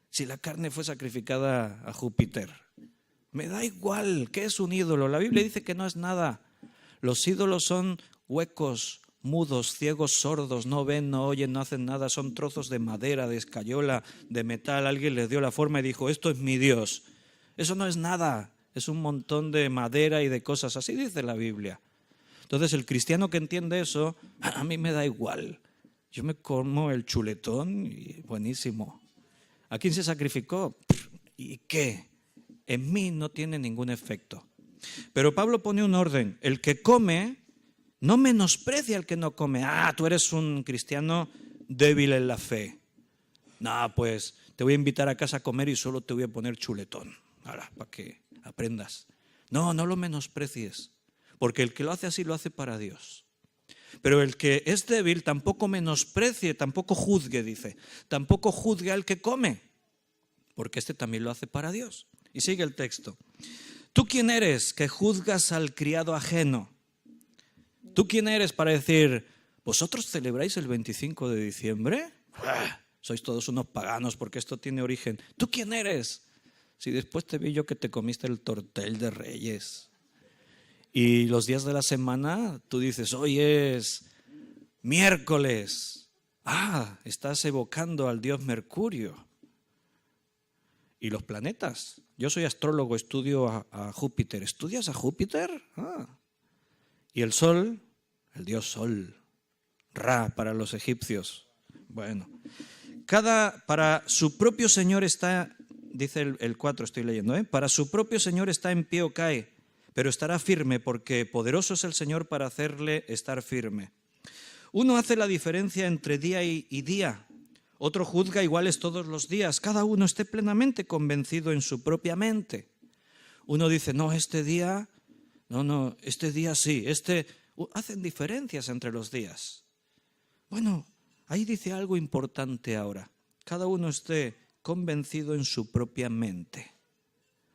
si la carne fue sacrificada a Júpiter. Me da igual, ¿qué es un ídolo? La Biblia dice que no es nada. Los ídolos son huecos, mudos, ciegos, sordos, no ven, no oyen, no hacen nada, son trozos de madera, de escayola, de metal. Alguien les dio la forma y dijo, esto es mi Dios. Eso no es nada, es un montón de madera y de cosas, así dice la Biblia. Entonces el cristiano que entiende eso, a mí me da igual. Yo me como el chuletón y buenísimo. ¿A quién se sacrificó? ¿Y qué? En mí no tiene ningún efecto. Pero Pablo pone un orden, el que come no menosprecia al que no come. Ah, tú eres un cristiano débil en la fe. No, pues te voy a invitar a casa a comer y solo te voy a poner chuletón. Ahora, para que aprendas. No, no lo menosprecies, porque el que lo hace así lo hace para Dios. Pero el que es débil tampoco menosprecie, tampoco juzgue, dice. Tampoco juzgue al que come, porque este también lo hace para Dios. Y sigue el texto. ¿Tú quién eres que juzgas al criado ajeno? ¿Tú quién eres para decir, vosotros celebráis el 25 de diciembre? Eso sois todos unos paganos porque esto tiene origen. ¿Tú quién eres? Si después te vi yo que te comiste el tortel de Reyes. Y los días de la semana tú dices, hoy es miércoles. Estás evocando al dios Mercurio. Y los planetas. Yo soy astrólogo, estudio a Júpiter. ¿Estudias a Júpiter? Y el sol, el dios Sol. Ra para los egipcios. Bueno, para su propio Señor está, dice el 4, estoy leyendo, para su propio Señor está en pie o cae, pero estará firme porque poderoso es el Señor para hacerle estar firme. Uno hace la diferencia entre día y día, otro juzga iguales todos los días, cada uno esté plenamente convencido en su propia mente. Uno dice, no, este día sí, hacen diferencias entre los días. Bueno, ahí dice algo importante ahora. Cada uno esté convencido en su propia mente.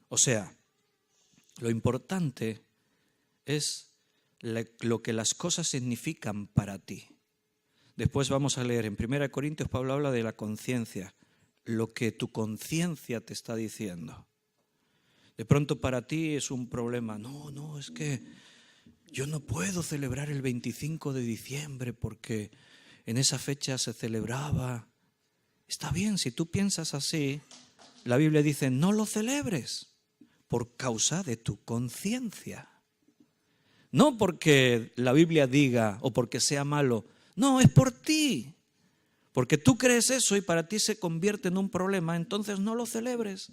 O sea, lo importante es lo que las cosas significan para ti. Después vamos a leer en 1 Corintios, Pablo habla de la conciencia, lo que tu conciencia te está diciendo. De pronto para ti es un problema. No, es que yo no puedo celebrar el 25 de diciembre porque en esa fecha se celebraba. Está bien, si tú piensas así, la Biblia dice, no lo celebres por causa de tu conciencia. No porque la Biblia diga o porque sea malo, no, es por ti. Porque tú crees eso y para ti se convierte en un problema, entonces no lo celebres.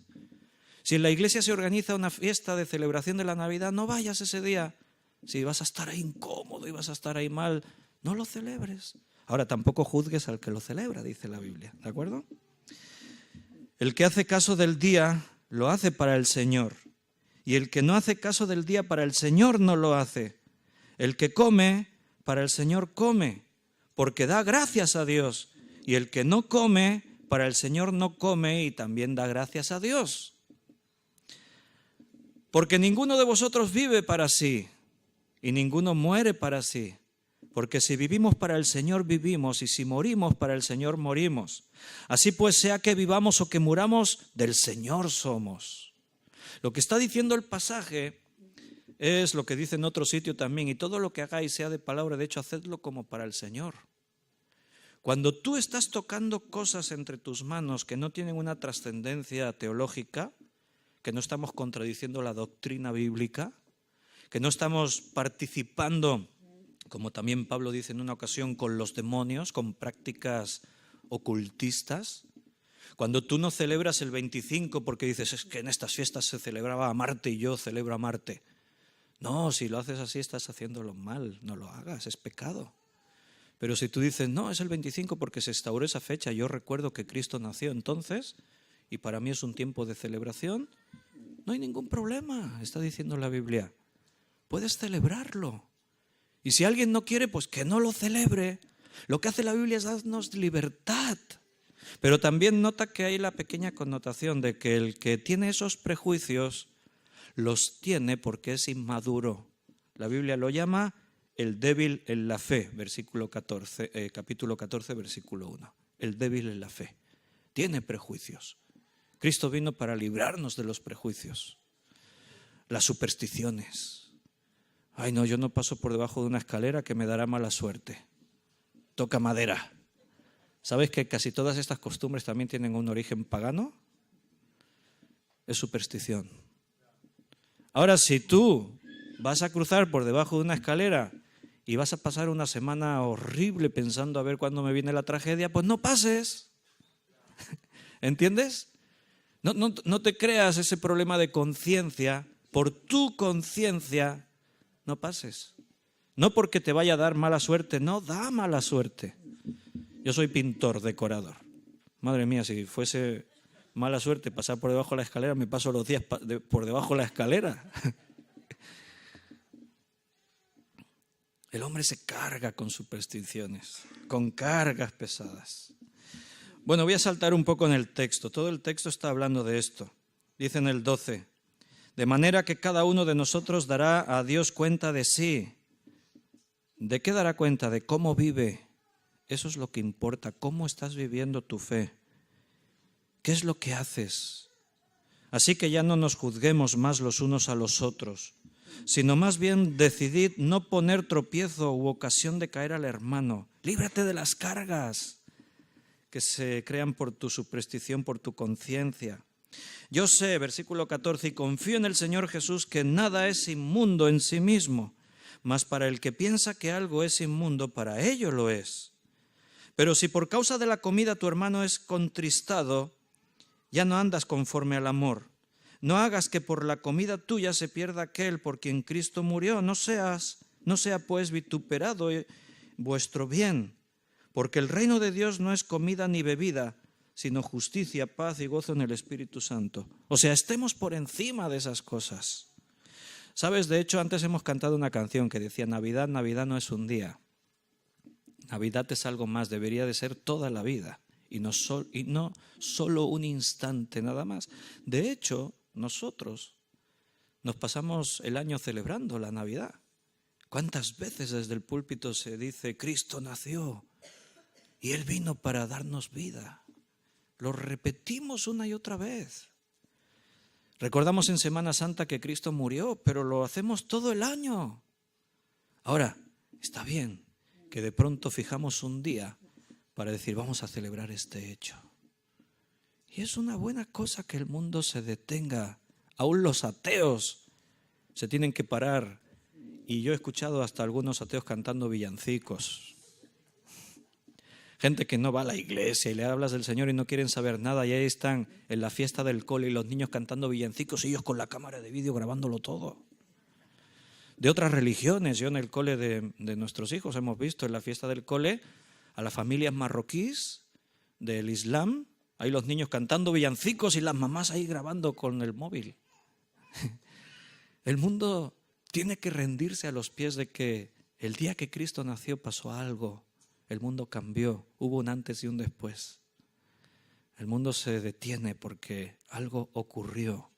Si en la iglesia se organiza una fiesta de celebración de la Navidad, no vayas ese día. Si vas a estar ahí incómodo y vas a estar ahí mal, no lo celebres. Ahora, tampoco juzgues al que lo celebra, dice la Biblia, ¿de acuerdo? El que hace caso del día, lo hace para el Señor. Y el que no hace caso del día, para el Señor no lo hace. El que come, para el Señor come, porque da gracias a Dios. Y el que no come, para el Señor no come y también da gracias a Dios. Porque ninguno de vosotros vive para sí, y ninguno muere para sí. Porque si vivimos para el Señor vivimos, y si morimos para el Señor morimos. Así pues, sea que vivamos o que muramos, del Señor somos. Lo que está diciendo el pasaje es lo que dice en otro sitio también. Y todo lo que hagáis sea de palabra, de hecho, hacedlo como para el Señor. Cuando tú estás tocando cosas entre tus manos que no tienen una trascendencia teológica, que no estamos contradiciendo la doctrina bíblica, que no estamos participando, como también Pablo dice en una ocasión, con los demonios, con prácticas ocultistas. Cuando tú no celebras el 25 porque dices, es que en estas fiestas se celebraba a Marte y yo celebro a Marte. No, si lo haces así estás haciéndolo mal, no lo hagas, es pecado. Pero si tú dices, no, es el 25 porque se instauró esa fecha, yo recuerdo que Cristo nació entonces, y para mí es un tiempo de celebración, no hay ningún problema, está diciendo la Biblia. Puedes celebrarlo. Y si alguien no quiere, pues que no lo celebre. Lo que hace la Biblia es darnos libertad. Pero también nota que hay la pequeña connotación de que el que tiene esos prejuicios los tiene porque es inmaduro. La Biblia lo llama el débil en la fe, capítulo 14, versículo 1. El débil en la fe. Tiene prejuicios. Cristo vino para librarnos de los prejuicios. Las supersticiones. Ay, no, yo no paso por debajo de una escalera que me dará mala suerte. Toca madera. ¿Sabes que casi todas estas costumbres también tienen un origen pagano? Es superstición. Ahora, si tú vas a cruzar por debajo de una escalera y vas a pasar una semana horrible pensando a ver cuándo me viene la tragedia, pues no pases. ¿Entiendes? No te creas ese problema de conciencia. Por tu conciencia no pases. No porque te vaya a dar mala suerte, no da mala suerte. Yo soy pintor, decorador. Madre mía, si fuese mala suerte pasar por debajo de la escalera, me paso los días por debajo de la escalera. El hombre se carga con supersticiones, con cargas pesadas. Bueno, voy a saltar un poco en el texto. Todo el texto está hablando de esto. Dice en el 12, de manera que cada uno de nosotros dará a Dios cuenta de sí. ¿De qué dará cuenta? De cómo vive Eso es lo que importa, cómo estás viviendo tu fe. ¿Qué es lo que haces? Así que ya no nos juzguemos más los unos a los otros, sino más bien decidid no poner tropiezo u ocasión de caer al hermano. Líbrate de las cargas que se crean por tu superstición, por tu conciencia. Yo sé, versículo 14, y confío en el Señor Jesús que nada es inmundo en sí mismo, mas para el que piensa que algo es inmundo, para ello lo es. Pero si por causa de la comida tu hermano es contristado, ya no andas conforme al amor. No hagas que por la comida tuya se pierda aquel por quien Cristo murió. No sea pues vituperado vuestro bien, porque el reino de Dios no es comida ni bebida, sino justicia, paz y gozo en el Espíritu Santo. O sea, estemos por encima de esas cosas. ¿Sabes? De hecho, antes hemos cantado una canción que decía, Navidad, Navidad no es un día. Navidad es algo más, debería de ser toda la vida y no solo un instante nada más. De hecho, nosotros nos pasamos el año celebrando la Navidad. ¿Cuántas veces desde el púlpito se dice, Cristo nació y Él vino para darnos vida? Lo repetimos una y otra vez. Recordamos en Semana Santa que Cristo murió, pero lo hacemos todo el año. Ahora, está bien que de pronto fijamos un día para decir, vamos a celebrar este hecho. Y es una buena cosa que el mundo se detenga. Aún los ateos se tienen que parar. Y yo he escuchado hasta algunos ateos cantando villancicos. Gente que no va a la iglesia y le hablas del Señor y no quieren saber nada. Y ahí están en la fiesta del cole y los niños cantando villancicos y ellos con la cámara de vídeo grabándolo todo. De otras religiones, yo en el cole de nuestros hijos hemos visto en la fiesta del cole a las familias marroquíes del Islam, ahí los niños cantando villancicos y las mamás ahí grabando con el móvil. El mundo tiene que rendirse a los pies de que el día que Cristo nació pasó algo, el mundo cambió, hubo un antes y un después. El mundo se detiene porque algo ocurrió.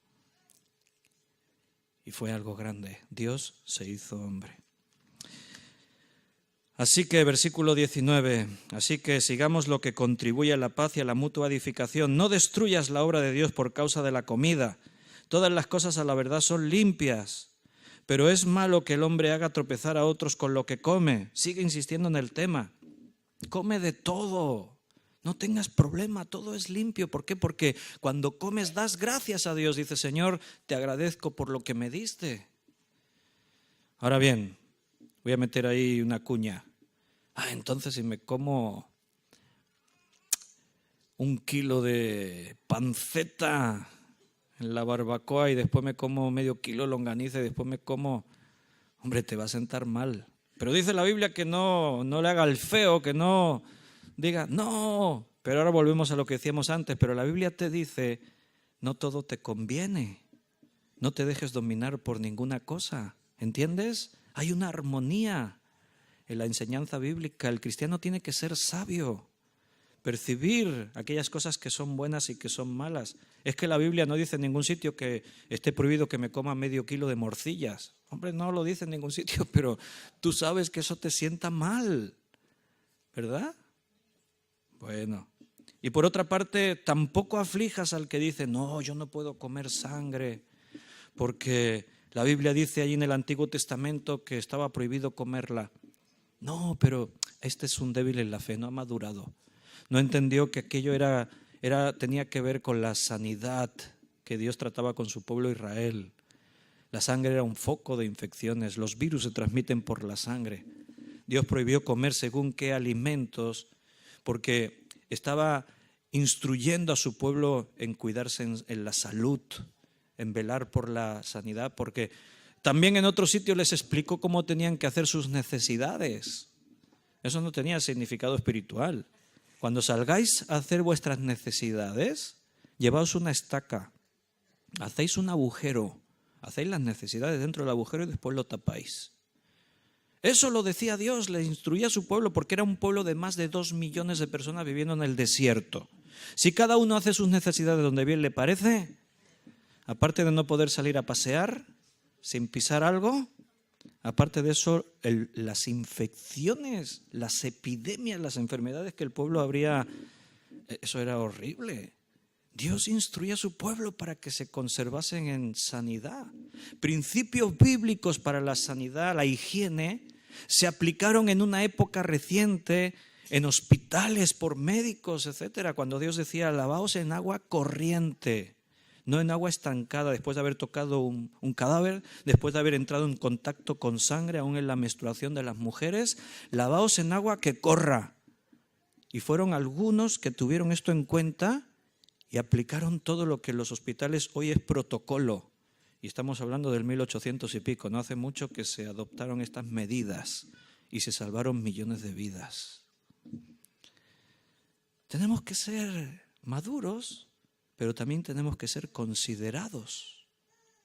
Y fue algo grande. Dios se hizo hombre. Así que, versículo 19, así que sigamos lo que contribuye a la paz y a la mutua edificación. No destruyas la obra de Dios por causa de la comida. Todas las cosas a la verdad son limpias, pero es malo que el hombre haga tropezar a otros con lo que come. Sigue insistiendo en el tema. Come de todo. No tengas problema, todo es limpio. ¿Por qué? Porque cuando comes das gracias a Dios. Dice, Señor, te agradezco por lo que me diste. Ahora bien, voy a meter ahí una cuña. Entonces si me como 1 kilo de panceta en la barbacoa y después me como medio kilo de longaniza y después me como... Hombre, te va a sentar mal. Pero dice la Biblia que no le haga el feo, que no... Diga, no, pero ahora volvemos a lo que decíamos antes, pero la Biblia te dice, no todo te conviene, no te dejes dominar por ninguna cosa, ¿entiendes? Hay una armonía en la enseñanza bíblica, el cristiano tiene que ser sabio, percibir aquellas cosas que son buenas y que son malas. Es que la Biblia no dice en ningún sitio que esté prohibido que me coma medio kilo de morcillas. Hombre, no lo dice en ningún sitio, pero tú sabes que eso te sienta mal, ¿verdad? Bueno, y por otra parte, tampoco aflijas al que dice, no, yo no puedo comer sangre, porque la Biblia dice allí en el Antiguo Testamento que estaba prohibido comerla. No, pero este es un débil en la fe, no ha madurado. No entendió que aquello tenía que ver con la sanidad que Dios trataba con su pueblo Israel. La sangre era un foco de infecciones, los virus se transmiten por la sangre. Dios prohibió comer según qué alimentos, porque estaba instruyendo a su pueblo en cuidarse en la salud, en velar por la sanidad, porque también en otro sitio les explicó cómo tenían que hacer sus necesidades. Eso no tenía significado espiritual. Cuando salgáis a hacer vuestras necesidades, llevaos una estaca, hacéis un agujero, hacéis las necesidades dentro del agujero y después lo tapáis. Eso lo decía Dios, le instruía a su pueblo porque era un pueblo de más de 2 millones de personas viviendo en el desierto. Si cada uno hace sus necesidades donde bien le parece, aparte de no poder salir a pasear sin pisar algo, Aparte de eso, las infecciones, las epidemias, las enfermedades que el pueblo habría, eso era horrible. Dios instruía a su pueblo para que se conservasen en sanidad. Principios bíblicos para la sanidad, la higiene, se aplicaron en una época reciente en hospitales por médicos, etcétera, cuando Dios decía, lavaos en agua corriente, no en agua estancada, después de haber tocado un cadáver, después de haber entrado en contacto con sangre, aún en la menstruación de las mujeres, lavaos en agua que corra. Y fueron algunos que tuvieron esto en cuenta y aplicaron todo lo que en los hospitales hoy es protocolo. Y estamos hablando del 1800 y pico, no hace mucho que se adoptaron estas medidas y se salvaron millones de vidas. Tenemos que ser maduros, pero también tenemos que ser considerados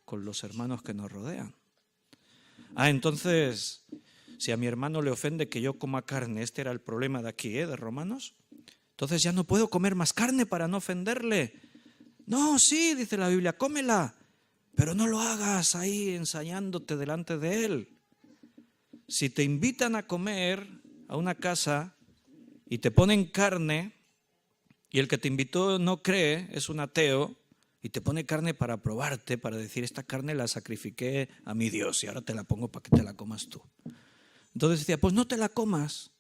con los hermanos que nos rodean. Entonces, si a mi hermano le ofende que yo coma carne, este era el problema de aquí, de Romanos, entonces ya no puedo comer más carne para no ofenderle. No, sí, dice la Biblia, cómela, pero no lo hagas ahí ensayándote delante de él. Si te invitan a comer a una casa y te ponen carne, y el que te invitó no cree, es un ateo, y te pone carne para probarte, para decir, esta carne la sacrifiqué a mi Dios y ahora te la pongo para que te la comas tú. Entonces decía, pues no te la comas,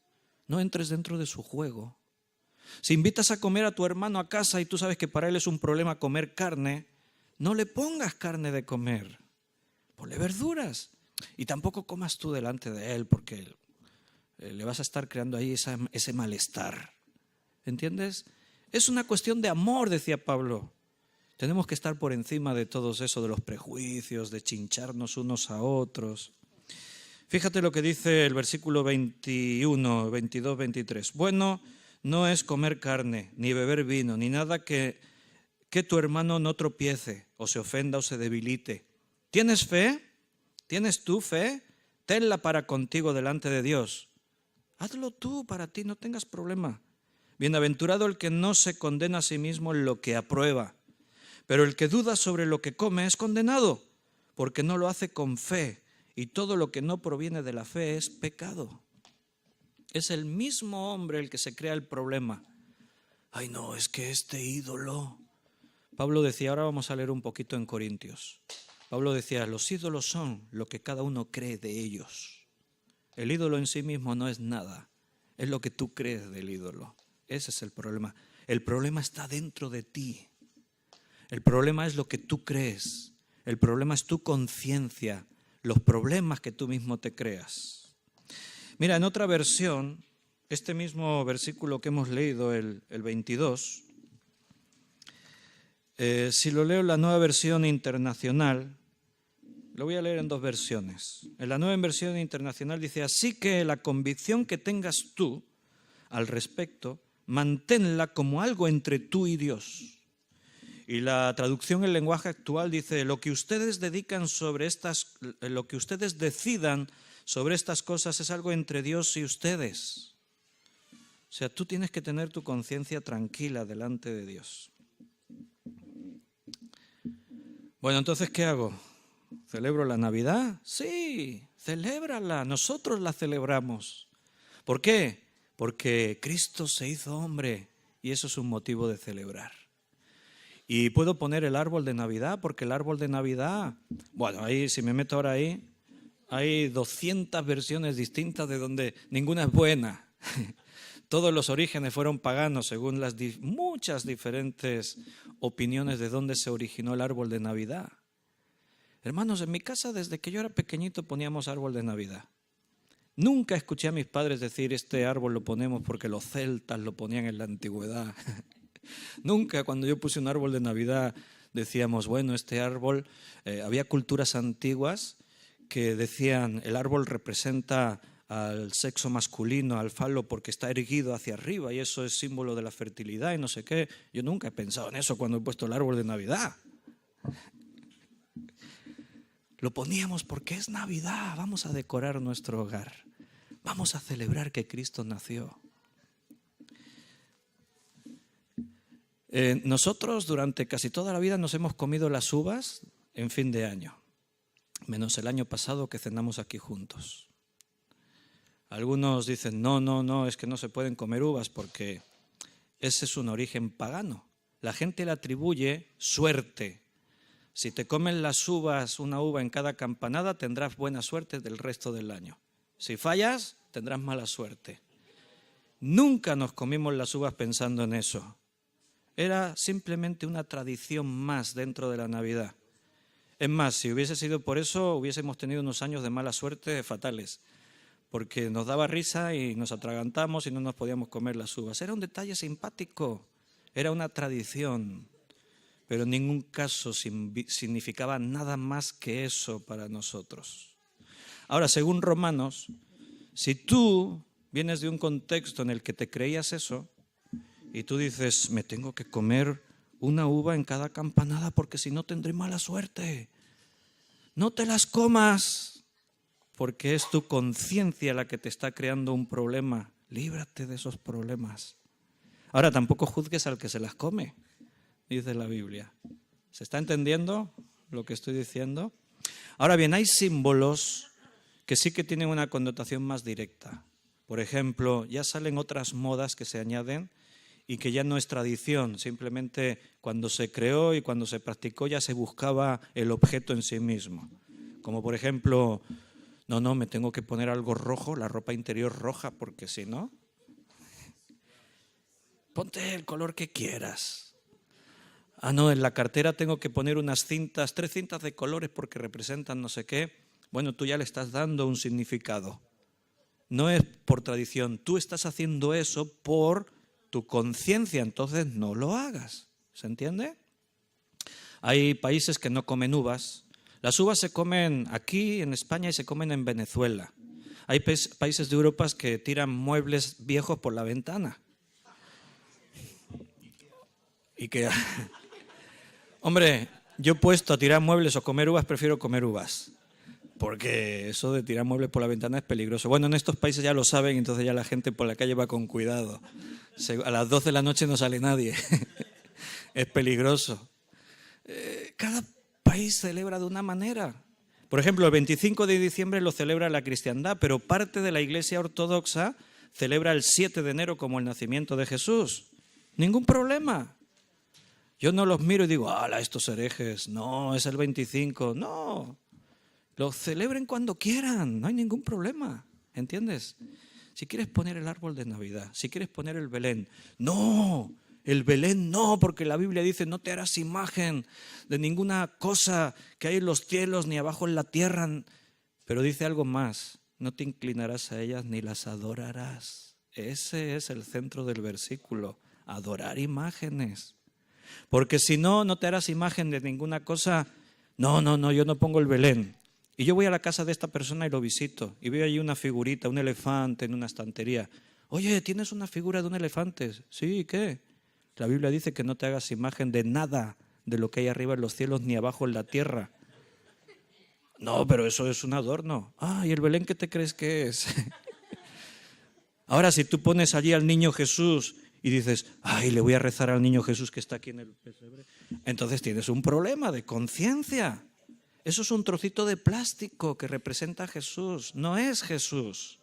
no entres dentro de su juego. Si invitas a comer a tu hermano a casa y tú sabes que para él es un problema comer carne, no le pongas carne de comer, ponle verduras. Y tampoco comas tú delante de él porque le vas a estar creando ahí ese malestar. ¿Entiendes? Es una cuestión de amor, decía Pablo. Tenemos que estar por encima de todo eso, de los prejuicios, de chincharnos unos a otros. Fíjate lo que dice el versículo 21, 22, 23. Bueno, no es comer carne, ni beber vino, ni nada que tu hermano no tropiece, o se ofenda o se debilite. ¿Tienes fe? ¿Tienes tú fe? Tenla para contigo delante de Dios. Hazlo tú para ti, no tengas problema. Bienaventurado el que no se condena a sí mismo en lo que aprueba, pero el que duda sobre lo que come es condenado, porque no lo hace con fe, y todo lo que no proviene de la fe es pecado. Es el mismo hombre el que se crea el problema. Ay no, es que este ídolo. Pablo decía, ahora vamos a leer un poquito en Corintios. Pablo decía, los ídolos son lo que cada uno cree de ellos. El ídolo en sí mismo no es nada, es lo que tú crees del ídolo. Ese es el problema. El problema está dentro de ti. El problema es lo que tú crees. El problema es tu conciencia, los problemas que tú mismo te creas. Mira, en otra versión, este mismo versículo que hemos leído, el 22, si lo leo en la Nueva Versión Internacional, lo voy a leer en dos versiones. En la Nueva Versión Internacional dice, así que la convicción que tengas tú al respecto, manténla como algo entre tú y Dios. Y la traducción en lenguaje actual dice, lo que ustedes decidan sobre estas cosas es algo entre Dios y ustedes. O sea, tú tienes que tener tu conciencia tranquila delante de Dios. Bueno, entonces, ¿qué hago? ¿Celebro la Navidad? Sí, celébrala, nosotros la celebramos. ¿Por qué? Porque Cristo se hizo hombre y eso es un motivo de celebrar. Y puedo poner el árbol de Navidad, porque el árbol de Navidad, bueno, ahí si me meto ahora ahí, hay 200 versiones distintas de donde ninguna es buena. Todos los orígenes fueron paganos según las muchas diferentes opiniones de dónde se originó el árbol de Navidad. Hermanos, en mi casa desde que yo era pequeñito poníamos árbol de Navidad. Nunca escuché a mis padres decir, este árbol lo ponemos porque los celtas lo ponían en la antigüedad. Nunca cuando yo puse un árbol de Navidad decíamos, bueno, este árbol, había culturas antiguas que decían, el árbol representa al sexo masculino, al falo, porque está erguido hacia arriba y eso es símbolo de la fertilidad y no sé qué. Yo nunca he pensado en eso cuando he puesto el árbol de Navidad. Lo poníamos porque es Navidad, vamos a decorar nuestro hogar. Vamos a celebrar que Cristo nació. Nosotros durante casi toda la vida nos hemos comido las uvas en fin de año. menos el año pasado que cenamos aquí juntos. Algunos dicen, no, es que no se pueden comer uvas porque ese es un origen pagano. La gente le atribuye suerte. Si te comen las uvas, una uva en cada campanada, tendrás buena suerte del resto del año. Si fallas, tendrás mala suerte. Nunca nos comimos las uvas pensando en eso. Era simplemente una tradición más dentro de la Navidad. Es más, si hubiese sido por eso, hubiésemos tenido unos años de mala suerte fatales, porque nos daba risa y nos atragantamos y no nos podíamos comer las uvas. Era un detalle simpático, era una tradición, pero en ningún caso significaba nada más que eso para nosotros. Ahora, según Romanos, si tú vienes de un contexto en el que te creías eso y tú dices, me tengo que comer una uva en cada campanada porque si no tendré mala suerte, no te las comas, porque es tu conciencia la que te está creando un problema. Líbrate de esos problemas. Ahora, tampoco juzgues al que se las come, dice la Biblia. ¿Se está entendiendo lo que estoy diciendo? Ahora bien, hay símbolos que sí que tienen una connotación más directa. Por ejemplo, ya salen otras modas que se añaden y que ya no es tradición, simplemente cuando se creó y cuando se practicó ya se buscaba el objeto en sí mismo. Como por ejemplo, no, me tengo que poner algo rojo, la ropa interior roja, porque si no, ponte el color que quieras. No, en la cartera tengo que poner unas cintas, 3 cintas de colores porque representan no sé qué. Bueno, tú ya le estás dando un significado. No es por tradición, tú estás haciendo eso por tu conciencia, entonces no lo hagas. ¿Se entiende? Hay países que no comen uvas. Las uvas se comen aquí en España y se comen en Venezuela. Hay países de Europa que tiran muebles viejos por la ventana. Y que, hombre, yo puesto a tirar muebles o comer uvas, prefiero comer uvas. Porque eso de tirar muebles por la ventana es peligroso. Bueno, en estos países ya lo saben, entonces ya la gente por la calle va con cuidado. A las 12 de la noche no sale nadie. Es peligroso. Cada país celebra de una manera. Por ejemplo, el 25 de diciembre lo celebra la cristiandad, pero parte de la Iglesia Ortodoxa celebra el 7 de enero como el nacimiento de Jesús. Ningún problema. Yo no los miro y digo, ¡hala, estos herejes! No, es el 25. No. Lo celebren cuando quieran, no hay ningún problema, ¿entiendes? Si quieres poner el árbol de Navidad, si quieres poner el Belén, no, el Belén no, porque la Biblia dice no te harás imagen de ninguna cosa que hay en los cielos ni abajo en la tierra, pero dice algo más, no te inclinarás a ellas ni las adorarás. Ese es el centro del versículo, adorar imágenes, porque si no, no te harás imagen de ninguna cosa. No, yo no pongo el Belén. Y yo voy a la casa de esta persona y lo visito y veo allí una figurita, un elefante en una estantería. Oye, ¿tienes una figura de un elefante? Sí, ¿qué? La Biblia dice que no te hagas imagen de nada de lo que hay arriba en los cielos ni abajo en la tierra. No, pero eso es un adorno. ¿Y el Belén qué te crees que es? Ahora, si tú pones allí al niño Jesús y dices, le voy a rezar al niño Jesús que está aquí en el pesebre, entonces tienes un problema de conciencia. Eso es un trocito de plástico que representa a Jesús. No es Jesús.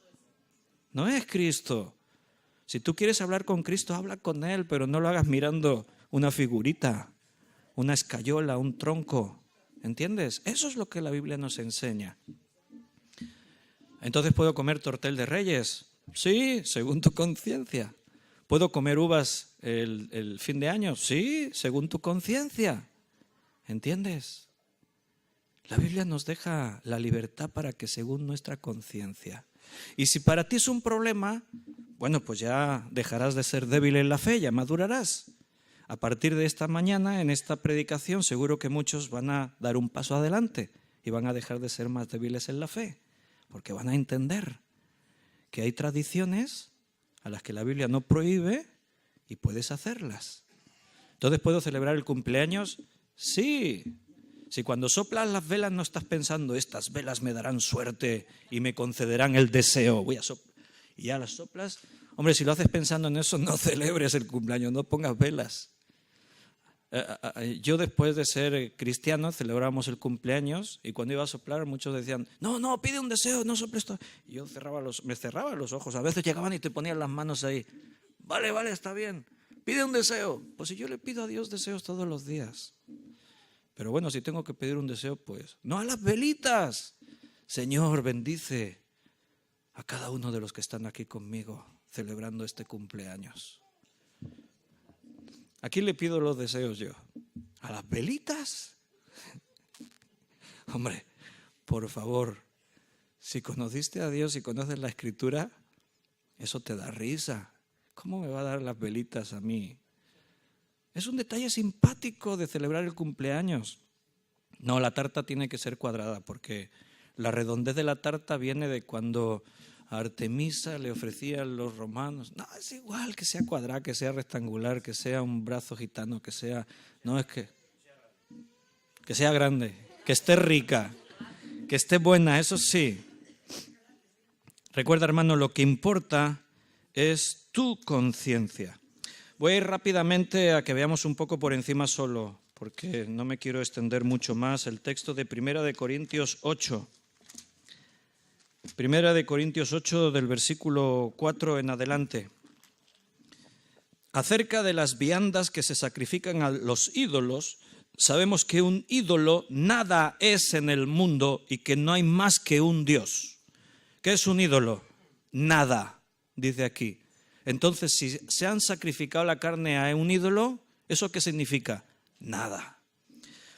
No es Cristo. Si tú quieres hablar con Cristo, habla con Él, pero no lo hagas mirando una figurita, una escayola, un tronco. ¿Entiendes? Eso es lo que la Biblia nos enseña. Entonces, ¿puedo comer tortel de Reyes? Sí, según tu conciencia. ¿Puedo comer uvas el fin de año? Sí, según tu conciencia. ¿Entiendes? La Biblia nos deja la libertad para que según nuestra conciencia. Y si para ti es un problema, bueno, pues ya dejarás de ser débil en la fe, ya madurarás. A partir de esta mañana, en esta predicación, seguro que muchos van a dar un paso adelante y van a dejar de ser más débiles en la fe, porque van a entender que hay tradiciones a las que la Biblia no prohíbe y puedes hacerlas. Entonces, ¿puedo celebrar el cumpleaños? Sí. Si cuando soplas las velas no estás pensando, estas velas me darán suerte y me concederán el deseo, voy a soplar, y ya las soplas. Hombre, si lo haces pensando en eso, no celebres el cumpleaños, no pongas velas. Yo después de ser cristiano celebrábamos el cumpleaños y cuando iba a soplar muchos decían, no, pide un deseo, no soples esto. Y yo me cerraba los ojos, a veces llegaban y te ponían las manos ahí. Vale, está bien, pide un deseo. Pues si yo le pido a Dios deseos todos los días. Pero bueno, si tengo que pedir un deseo, pues no a las velitas. Señor, bendice a cada uno de los que están aquí conmigo celebrando este cumpleaños. ¿A quién le pido los deseos yo? ¿A las velitas? Hombre, por favor, si conociste a Dios y conoces la Escritura, eso te da risa. ¿Cómo me va a dar las velitas a mí? Es un detalle simpático de celebrar el cumpleaños. No, la tarta tiene que ser cuadrada porque la redondez de la tarta viene de cuando a Artemisa le ofrecían los romanos. No, es igual que sea cuadrada, que sea rectangular, que sea un brazo gitano, que sea... No, es que sea grande, que esté rica, que esté buena, eso sí. Recuerda, hermano, lo que importa es tu conciencia. Voy a ir rápidamente a que veamos un poco por encima solo, porque no me quiero extender mucho más. El texto de 1 de Corintios 8. 1 de Corintios 8 del versículo 4 en adelante. Acerca de las viandas que se sacrifican a los ídolos, sabemos que un ídolo nada es en el mundo y que no hay más que un Dios. ¿Qué es un ídolo? Nada, dice aquí. Entonces, si se han sacrificado la carne a un ídolo, ¿eso qué significa? Nada.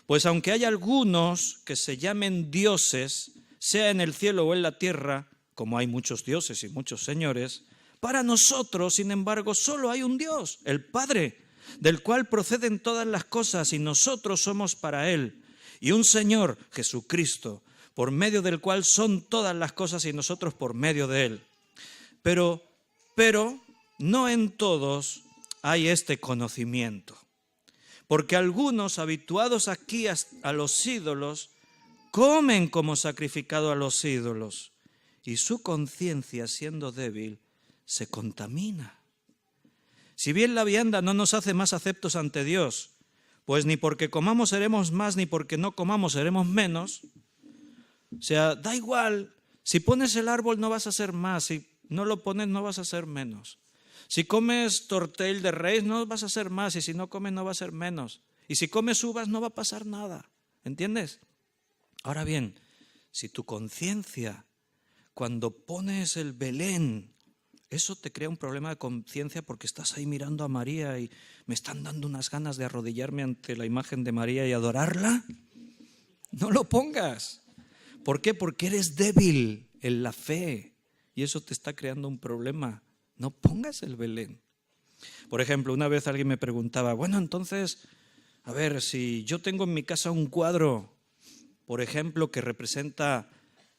Pues aunque hay algunos que se llamen dioses, sea en el cielo o en la tierra, como hay muchos dioses y muchos señores, para nosotros, sin embargo, solo hay un Dios, el Padre, del cual proceden todas las cosas y nosotros somos para Él, y un Señor, Jesucristo, por medio del cual son todas las cosas y nosotros por medio de Él. Pero no en todos hay este conocimiento, porque algunos habituados aquí a los ídolos comen como sacrificado a los ídolos y su conciencia, siendo débil, se contamina. Si bien la vianda no nos hace más aceptos ante Dios, pues ni porque comamos seremos más, ni porque no comamos seremos menos. O sea, da igual, si pones el árbol no vas a ser más, si no lo pones no vas a ser menos. Si comes tortell de Reis no vas a ser más, y si no comes no va a ser menos. Y si comes uvas no va a pasar nada, ¿entiendes? Ahora bien, si tu conciencia, cuando pones el Belén, eso te crea un problema de conciencia porque estás ahí mirando a María y me están dando unas ganas de arrodillarme ante la imagen de María y adorarla, no lo pongas. ¿Por qué? Porque eres débil en la fe y eso te está creando un problema. No pongas el Belén. Por ejemplo, una vez alguien me preguntaba, bueno, entonces, a ver, si yo tengo en mi casa un cuadro, por ejemplo, que representa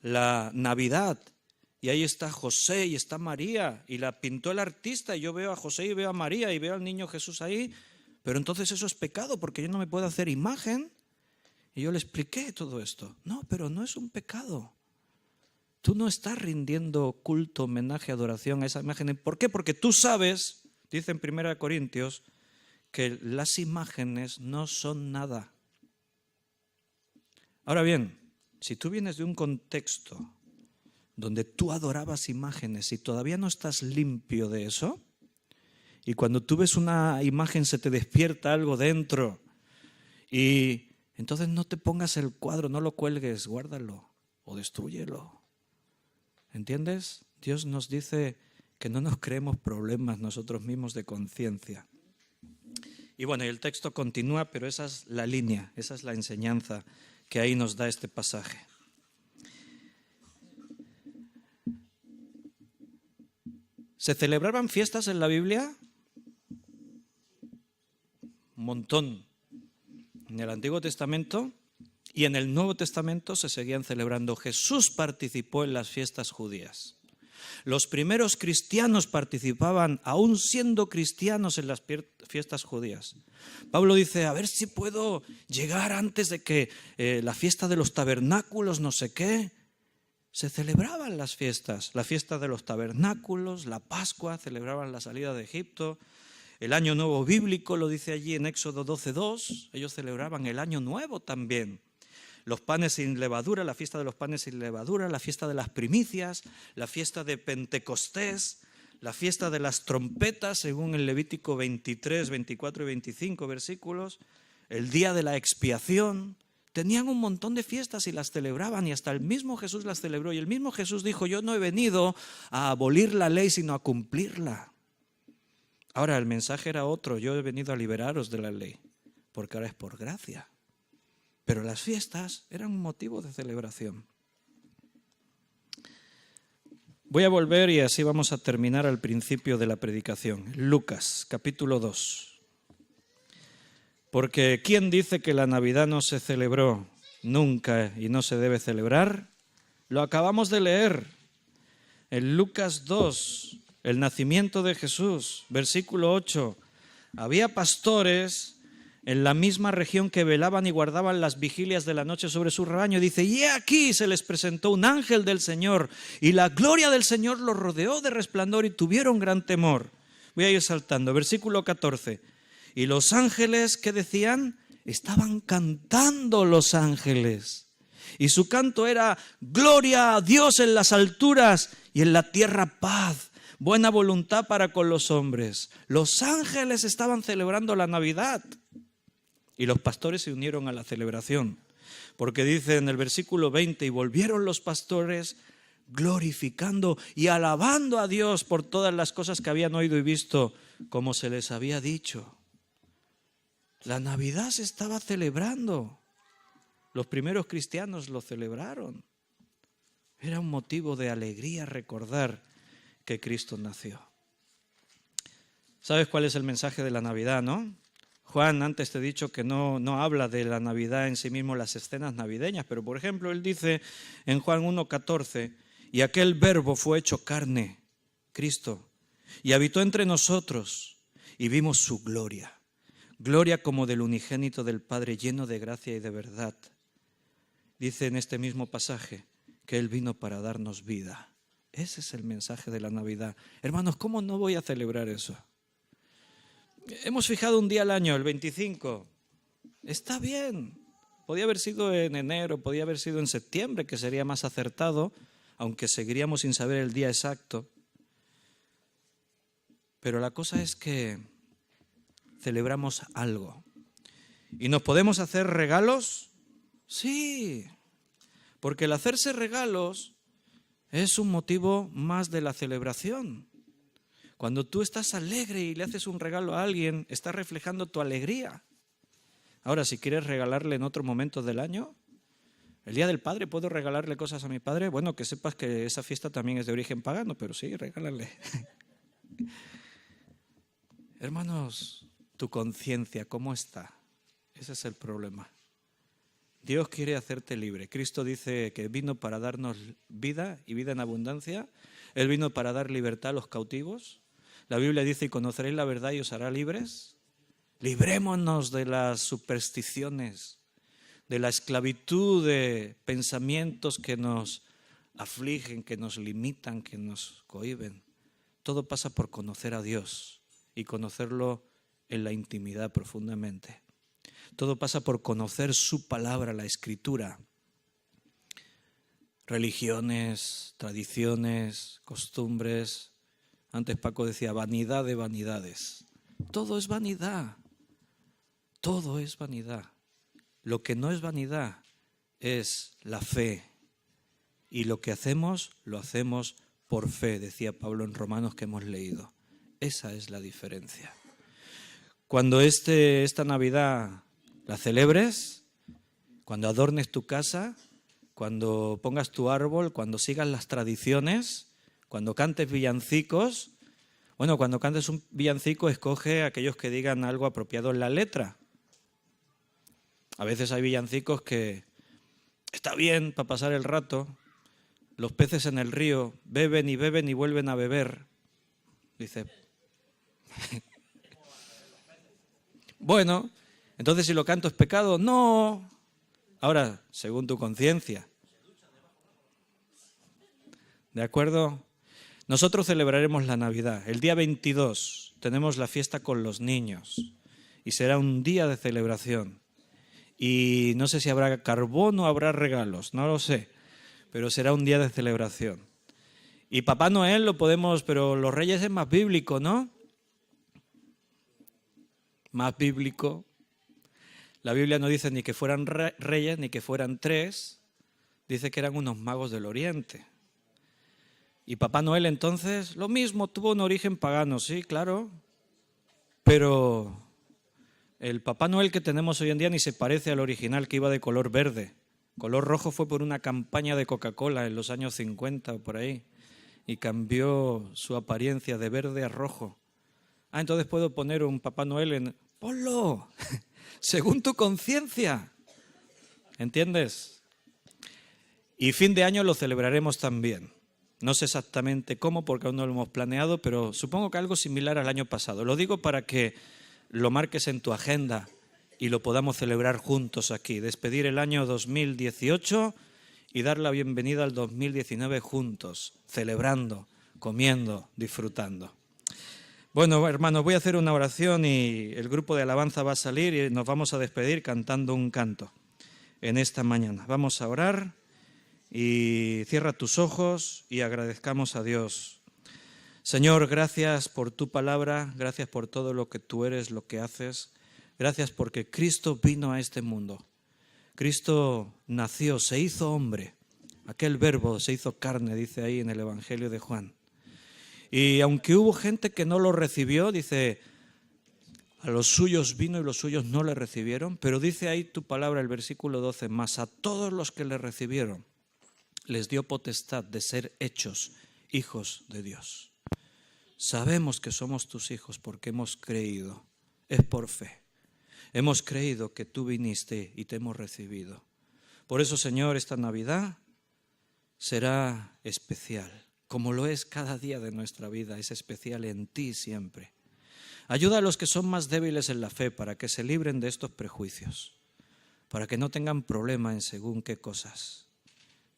la Navidad, y ahí está José y está María, y la pintó el artista, y yo veo a José y veo a María y veo al niño Jesús ahí, pero entonces eso es pecado porque yo no me puedo hacer imagen. Y yo le expliqué todo esto. No, pero no es un pecado. Tú no estás rindiendo culto, homenaje, adoración a esa imagen. ¿Por qué? Porque tú sabes, dice en 1 Corintios, que las imágenes no son nada. Ahora bien, si tú vienes de un contexto donde tú adorabas imágenes y todavía no estás limpio de eso, y cuando tú ves una imagen se te despierta algo dentro, y entonces no te pongas el cuadro, no lo cuelgues, guárdalo o destrúyelo. ¿Entiendes? Dios nos dice que no nos creemos problemas nosotros mismos de conciencia. Y bueno, el texto continúa, pero esa es la línea, esa es la enseñanza que ahí nos da este pasaje. ¿Se celebraban fiestas en la Biblia? Un montón. En el Antiguo Testamento y en el Nuevo Testamento se seguían celebrando. Jesús participó en las fiestas judías. Los primeros cristianos participaban, aún siendo cristianos, en las fiestas judías. Pablo dice, a ver si puedo llegar antes de que la fiesta de los tabernáculos, no sé qué. Se celebraban las fiestas, la fiesta de los tabernáculos, la Pascua, celebraban la salida de Egipto. El año nuevo bíblico lo dice allí en Éxodo 12:2. Ellos celebraban el año nuevo también. Los panes sin levadura, la fiesta de los panes sin levadura, la fiesta de las primicias, la fiesta de Pentecostés, la fiesta de las trompetas, según el Levítico 23, 24 y 25 versículos, el día de la expiación. Tenían un montón de fiestas y las celebraban, y hasta el mismo Jesús las celebró. Y el mismo Jesús dijo: yo no he venido a abolir la ley, sino a cumplirla. Ahora el mensaje era otro: yo he venido a liberaros de la ley, porque ahora es por gracia. Pero las fiestas eran un motivo de celebración. Voy a volver y así vamos a terminar al principio de la predicación. Lucas, capítulo 2. Porque ¿quién dice que la Navidad no se celebró nunca y no se debe celebrar? Lo acabamos de leer en Lucas 2, el nacimiento de Jesús, versículo 8. Había pastores en la misma región que velaban y guardaban las vigilias de la noche sobre su rebaño. Dice: y he aquí se les presentó un ángel del Señor, y la gloria del Señor los rodeó de resplandor, y tuvieron gran temor. Voy a ir saltando. Versículo 14. Y los ángeles, ¿qué decían? Estaban cantando los ángeles. Y su canto era: gloria a Dios en las alturas, y en la tierra paz, buena voluntad para con los hombres. Los ángeles estaban celebrando la Navidad. Y los pastores se unieron a la celebración, porque dice en el versículo 20: y volvieron los pastores glorificando y alabando a Dios por todas las cosas que habían oído y visto, como se les había dicho. La Navidad se estaba celebrando. Los primeros cristianos lo celebraron. Era un motivo de alegría recordar que Cristo nació. ¿Sabes cuál es el mensaje de la Navidad, no? Juan, antes te he dicho que no habla de la Navidad en sí mismo, las escenas navideñas, pero por ejemplo él dice en Juan 1:14: y aquel verbo fue hecho carne, Cristo, y habitó entre nosotros, y vimos su gloria, gloria como del unigénito del Padre, lleno de gracia y de verdad. Dice en este mismo pasaje que Él vino para darnos vida. Ese es el mensaje de la Navidad. Hermanos, ¿cómo no voy a celebrar eso? Hemos fijado un día al año, el 25. Está bien. Podía haber sido en enero, podía haber sido en septiembre, que sería más acertado, aunque seguiríamos sin saber el día exacto. Pero la cosa es que celebramos algo. ¿Y nos podemos hacer regalos? Sí, porque el hacerse regalos es un motivo más de la celebración. Cuando tú estás alegre y le haces un regalo a alguien, estás reflejando tu alegría. Ahora, si quieres regalarle en otro momento del año, el Día del Padre, ¿puedo regalarle cosas a mi padre? Bueno, que sepas que esa fiesta también es de origen pagano, pero sí, regálale. Hermanos, tu conciencia, ¿cómo está? Ese es el problema. Dios quiere hacerte libre. Cristo dice que vino para darnos vida y vida en abundancia. Él vino para dar libertad a los cautivos. La Biblia dice: y conoceréis la verdad y os hará libres. Librémonos de las supersticiones, de la esclavitud de pensamientos que nos afligen, que nos limitan, que nos cohíben. Todo pasa por conocer a Dios y conocerlo en la intimidad profundamente. Todo pasa por conocer su palabra, la Escritura. Religiones, tradiciones, costumbres. Antes Paco decía: vanidad de vanidades. Todo es vanidad. Todo es vanidad. Lo que no es vanidad es la fe. Y lo que hacemos, lo hacemos por fe, decía Pablo en Romanos, que hemos leído. Esa es la diferencia. Cuando esta Navidad la celebres, cuando adornes tu casa, cuando pongas tu árbol, cuando sigas las tradiciones, cuando cantes villancicos. Bueno, cuando cantes un villancico, escoge aquellos que digan algo apropiado en la letra. A veces hay villancicos que está bien para pasar el rato. Los peces en el río beben y vuelven a beber. Dice, bueno, entonces si lo canto es pecado. No. Ahora, según tu conciencia. ¿De acuerdo? Nosotros celebraremos la Navidad. El día 22 tenemos la fiesta con los niños y será un día de celebración. Y no sé si habrá carbón o habrá regalos, no lo sé, pero será un día de celebración. Y Papá Noel lo podemos, pero los Reyes es más bíblico, ¿no? Más bíblico. La Biblia no dice ni que fueran reyes ni que fueran tres, dice que eran unos magos del Oriente. Y Papá Noel entonces, lo mismo, tuvo un origen pagano, sí, claro, pero el Papá Noel que tenemos hoy en día ni se parece al original que iba de color verde. Color rojo fue por una campaña de Coca-Cola en los años 50 o por ahí y cambió su apariencia de verde a rojo. Entonces puedo poner un Papá Noel en... ¡Ponlo! Según tu conciencia. ¿Entiendes? Y fin de año lo celebraremos también. No sé exactamente cómo porque aún no lo hemos planeado, pero supongo que algo similar al año pasado. Lo digo para que lo marques en tu agenda y lo podamos celebrar juntos aquí. Despedir el año 2018 y dar la bienvenida al 2019 juntos, celebrando, comiendo, disfrutando. Bueno, hermanos, voy a hacer una oración y el grupo de alabanza va a salir y nos vamos a despedir cantando un canto en esta mañana. Vamos a orar y cierra tus ojos y agradezcamos a Dios. Señor, gracias por tu palabra, gracias por todo lo que tú eres, lo que haces. Gracias porque Cristo vino a este mundo. Cristo nació, se hizo hombre. Aquel verbo se hizo carne, dice ahí en el Evangelio de Juan. Y aunque hubo gente que no lo recibió, dice, a los suyos vino y los suyos no le recibieron, pero dice ahí tu palabra, el versículo 12, más a todos los que le recibieron, les dio potestad de ser hechos hijos de Dios. Sabemos que somos tus hijos porque hemos creído, es por fe. Hemos creído que tú viniste y te hemos recibido. Por eso, Señor, esta Navidad será especial. Como lo es cada día de nuestra vida, es especial en ti siempre. Ayuda a los que son más débiles en la fe para que se libren de estos prejuicios, para que no tengan problema en según qué cosas.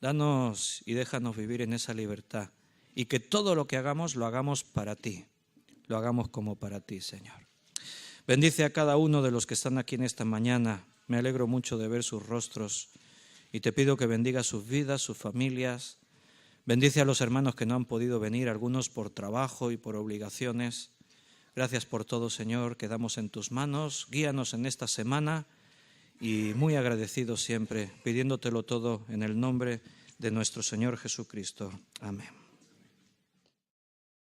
Danos y déjanos vivir en esa libertad y que todo lo que hagamos lo hagamos para ti, lo hagamos como para ti, Señor. Bendice a cada uno de los que están aquí en esta mañana. Me alegro mucho de ver sus rostros y te pido que bendiga sus vidas, sus familias. Bendice a los hermanos que no han podido venir, algunos por trabajo y por obligaciones. Gracias por todo, Señor, quedamos en tus manos. Guíanos en esta semana y muy agradecidos siempre, pidiéndotelo todo en el nombre de nuestro Señor Jesucristo. Amén.